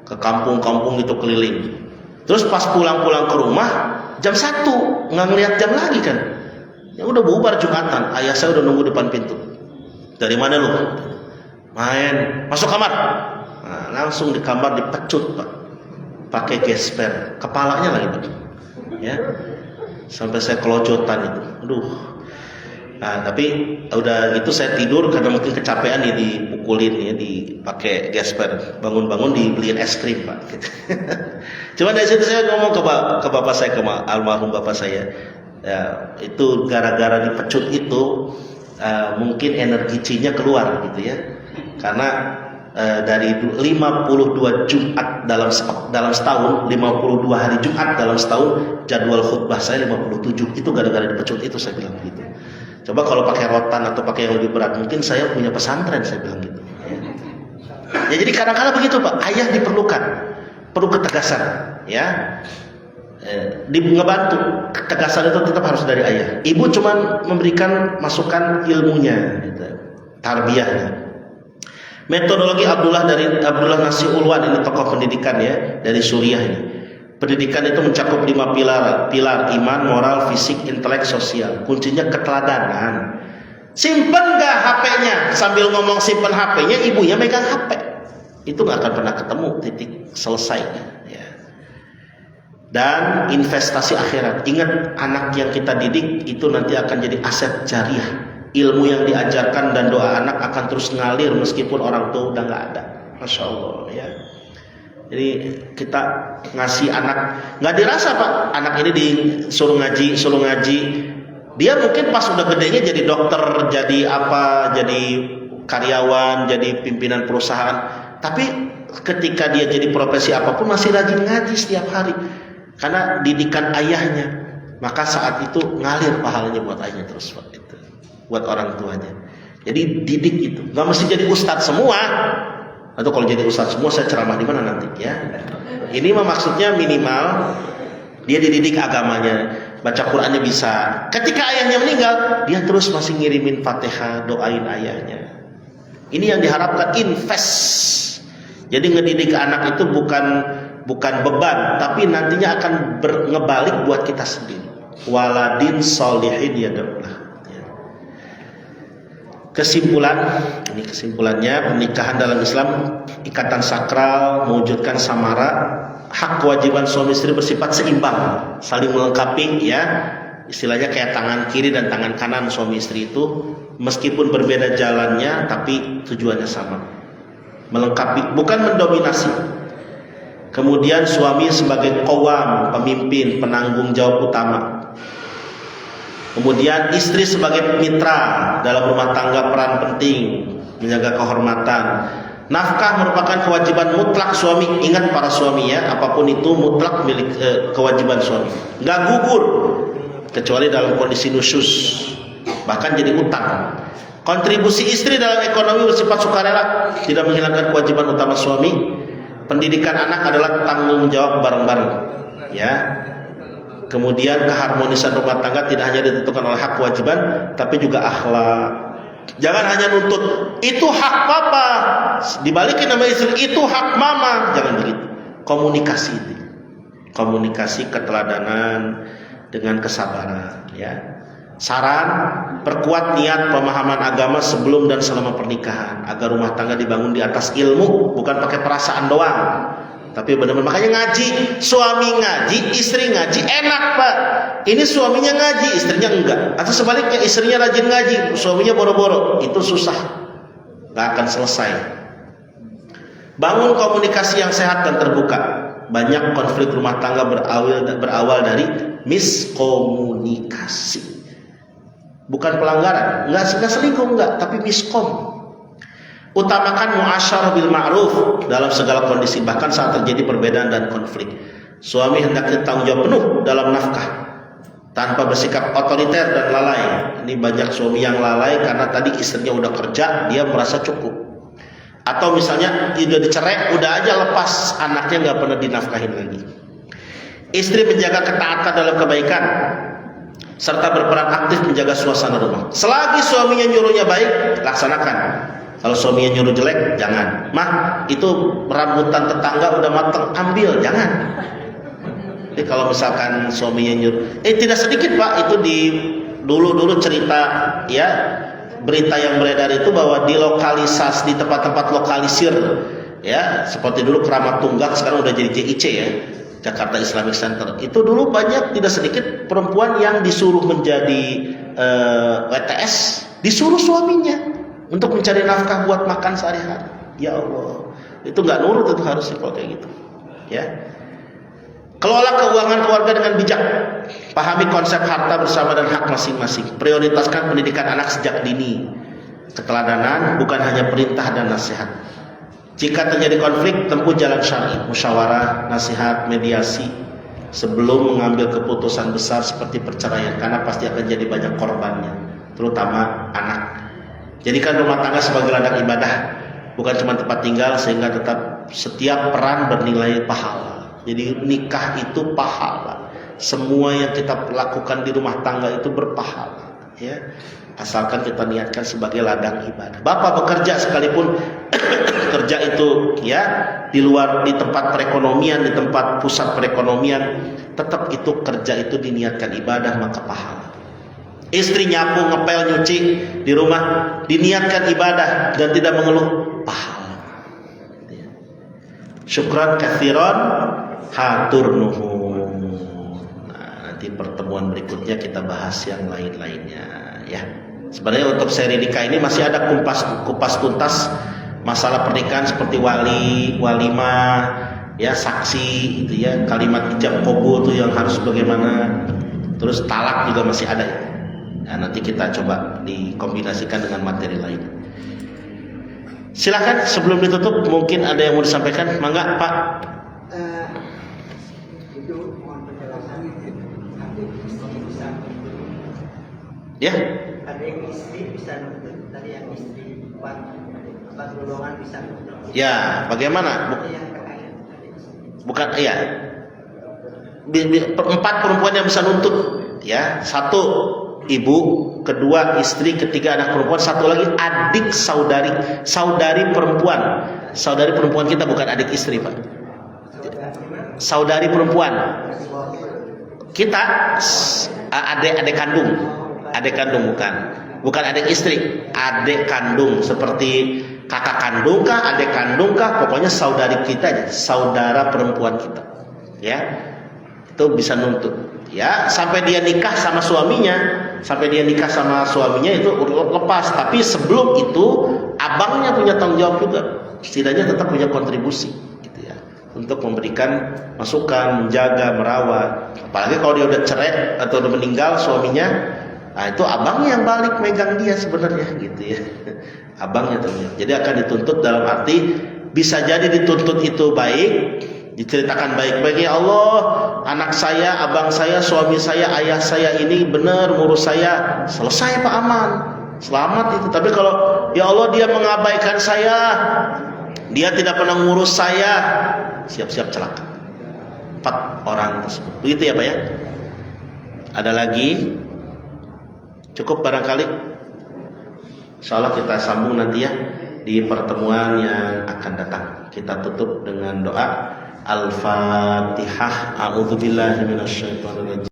ke kampung-kampung itu keliling. Terus pas pulang-pulang ke rumah jam 1 nggak ngeliat jam lagi kan. Ya udah bubar Jumatan. Ayah saya udah nunggu depan pintu. Dari mana lu? Main. Masuk kamar. Nah, langsung di kamar dipecut Pak, pakai gesper, kepalanya lagi Pak, ya, sampai saya kelojotan itu, aduh. Nah, tapi udah gitu saya tidur karena mungkin kecapean nih dipukulin ya, dipakai gesper, bangun-bangun dibeliin es krim Pak. Gitu. Cuma dari situ saya ngomong ke bapak saya, ke almarhum bapak saya, ya, itu gara-gara dipecut itu mungkin energi Ci-nya keluar gitu ya, karena dari 52 Jumat dalam setahun, 52 hari Jumat dalam setahun, jadwal khutbah saya 57. Itu gara-gara dipecut itu, saya bilang gitu. Coba kalau pakai rotan atau pakai yang lebih berat, mungkin saya punya pesantren, saya bilang gitu. Ya, jadi kadang-kadang begitu Pak, ayah diperlukan, perlu ketegasan, ya. Ngebantu, ketegasan itu tetap harus dari ayah. Ibu cuma memberikan masukan ilmunya, gitu, tarbiyahnya. Metodologi Abdullah Nasir Ulwan, ini tokoh pendidikan ya dari Suriah ini. Pendidikan itu mencakup 5 pilar iman, moral, fisik, intelek, sosial. Kuncinya keteladanan. Simpen gak HP-nya? Sambil ngomong simpen HP-nya, ibunya megang HP. Itu gak akan pernah ketemu titik selesainya. Ya. Dan investasi akhirat. Ingat, anak yang kita didik itu nanti akan jadi aset jariah. Ilmu yang diajarkan dan doa anak akan terus ngalir meskipun orang tua udah gak ada. Masya Allah ya. Jadi kita ngasih anak, gak dirasa Pak, anak ini disuruh ngaji. Dia mungkin pas udah gedenya jadi dokter, jadi apa, jadi karyawan, jadi pimpinan perusahaan. Tapi ketika dia jadi profesi apapun masih rajin ngaji setiap hari. Karena didikan ayahnya. Maka saat itu ngalir pahalanya buat ayahnya terus Pak, itu. Buat orang tuanya. Jadi didik itu. Gak mesti jadi ustadz semua. Atau kalau jadi ustadz semua saya ceramah di mana nanti ya. Ini mah maksudnya minimal dia dididik agamanya. Baca Qurannya bisa. Ketika ayahnya meninggal, dia terus masih ngirimin Fatihah, doain ayahnya. Ini yang diharapkan, invest. Jadi ngedidik anak itu bukan beban, tapi nantinya akan ngebalik buat kita sendiri. Waladin solihin yadullah. Kesimpulannya, pernikahan dalam Islam ikatan sakral mewujudkan samara. Hak kewajiban suami istri bersifat seimbang, saling melengkapi ya. Istilahnya kayak tangan kiri dan tangan kanan suami istri itu meskipun berbeda jalannya tapi tujuannya sama. Melengkapi, bukan mendominasi. Kemudian suami sebagai qawwam, pemimpin, penanggung jawab utama. Kemudian istri sebagai mitra dalam rumah tangga, peran penting menjaga kehormatan. Nafkah merupakan kewajiban mutlak suami. Ingat para suami ya, apapun itu mutlak milik kewajiban suami. Nggak gugur kecuali dalam kondisi nusyus, bahkan jadi utang. Kontribusi istri dalam ekonomi bersifat sukarela, tidak menghilangkan kewajiban utama suami. Pendidikan anak adalah tanggung jawab bareng-bareng ya. Kemudian keharmonisan rumah tangga tidak hanya ditentukan oleh hak kewajiban, tapi juga akhlak. Jangan hanya nuntut itu hak papa, dibalikin sama istri itu hak mama. Jangan begitu. Komunikasi keteladanan dengan kesabaran ya. Saran, perkuat niat pemahaman agama sebelum dan selama pernikahan agar rumah tangga dibangun di atas ilmu, bukan pakai perasaan doang. Tapi benar-benar, makanya ngaji, suami ngaji, istri ngaji, enak Pak. Ini suaminya ngaji, istrinya enggak. Atau sebaliknya, istrinya rajin ngaji, suaminya boro-boro. Itu susah, gak akan selesai. Bangun komunikasi yang sehat dan terbuka. Banyak konflik rumah tangga berawal dari miskomunikasi. Bukan pelanggaran, enggak selingkuh enggak, tapi miskom. Utamakan muasyarah bil ma'ruf dalam segala kondisi, bahkan saat terjadi perbedaan dan konflik. Suami hendaknya tanggung jawab penuh dalam nafkah tanpa bersikap otoriter dan lalai. Ini banyak suami yang lalai karena tadi istrinya udah kerja, dia merasa cukup. Atau misalnya udah dicerai, udah aja lepas, anaknya nggak pernah dinafkahin lagi. Istri menjaga ketaatan dalam kebaikan serta berperan aktif menjaga suasana rumah. Selagi suaminya nyuruhnya baik, laksanakan. Kalau suaminya nyuruh jelek, jangan. Mah, itu rambutan tetangga udah matang, ambil, jangan. Jadi kalau misalkan suaminya nyuruh, tidak sedikit Pak, itu di dulu cerita ya, berita yang beredar itu bahwa di tempat-tempat lokalisir ya, seperti dulu Keramat Tunggak, sekarang udah jadi JIC ya, Jakarta Islamic Center. Itu dulu banyak, tidak sedikit perempuan yang disuruh menjadi WTS, disuruh suaminya untuk mencari nafkah buat makan sehari-hari. Ya Allah, itu nggak nurut, itu harusnya kalau kayak gitu ya. Kelola keuangan keluarga dengan bijak. Pahami konsep harta bersama dan hak masing-masing. Prioritaskan pendidikan anak sejak dini. Keteladanan bukan hanya perintah dan nasihat. Jika terjadi konflik, tempuh jalan syar'i, musyawarah, nasihat, mediasi sebelum mengambil keputusan besar seperti perceraian, karena pasti akan jadi banyak korbannya, terutama anak. Jadikan rumah tangga sebagai ladang ibadah, bukan cuma tempat tinggal, sehingga tetap setiap peran bernilai pahala. Jadi nikah itu pahala. Semua yang kita lakukan di rumah tangga itu berpahala ya. Asalkan kita niatkan sebagai ladang ibadah. Bapak bekerja sekalipun kerja itu ya di tempat perekonomian, di tempat pusat perekonomian, tetap itu kerja itu diniatkan ibadah, maka pahala. Istri nyapu, ngepel, nyuci di rumah, diniatkan ibadah dan tidak mengeluh, pahala. Syukran katsiran hatur nuhun. Nah, nanti pertemuan berikutnya kita bahas yang lain-lainnya ya. Sebenarnya untuk seri nikah ini masih ada kupas tuntas masalah pernikahan seperti walimah, ya, saksi itu ya, kalimat ijab qabul itu yang harus bagaimana. Terus talak juga masih ada ya. Nah, nanti kita coba dikombinasikan dengan materi lain. Silakan sebelum ditutup mungkin ada yang mau disampaikan, mangga Pak. Itu mohon penjelasan adik istri bisa Ya. adik istri bisa nuntut dari yang istri empat golongan bisa nuntut. Ya, bagaimana? Yang terkait adik istri. Bukan iya. Empat perempuan yang bisa nuntut, ya. Satu ibu, kedua istri, ketiga anak perempuan, satu lagi adik saudari perempuan. Saudari perempuan kita bukan adik istri, Pak. Saudari perempuan. Kita adik kandung bukan adik istri, adik kandung seperti kakak kandung kah, adik kandung kah, pokoknya saudari kita aja, saudara perempuan kita. Ya. Itu bisa nuntut. Ya, sampai dia nikah sama suaminya itu lepas. Tapi sebelum itu abangnya punya tanggung jawab juga. Setidaknya tetap punya kontribusi, gitu ya, untuk memberikan masukan, menjaga, merawat. Apalagi kalau dia udah cerai atau udah meninggal suaminya, nah itu abangnya yang balik megang dia sebenarnya, gitu ya. Abangnya tentunya. Jadi akan dituntut dalam arti bisa jadi dituntut itu baik. Diceritakan baik-baik, ya Allah, anak saya, abang saya, suami saya, ayah saya ini benar ngurus saya, selesai Pak, aman, selamat itu. Tapi kalau ya Allah dia mengabaikan saya, dia tidak pernah ngurus saya, siap-siap celaka. 4 orang tersebut. Begitu ya Pak ya. Ada lagi? Cukup barangkali. Insyaallah kita sambung nanti ya di pertemuan yang akan datang. Kita tutup dengan doa Al-Fatihah. A'udzubillahi minasyaitonir rajim.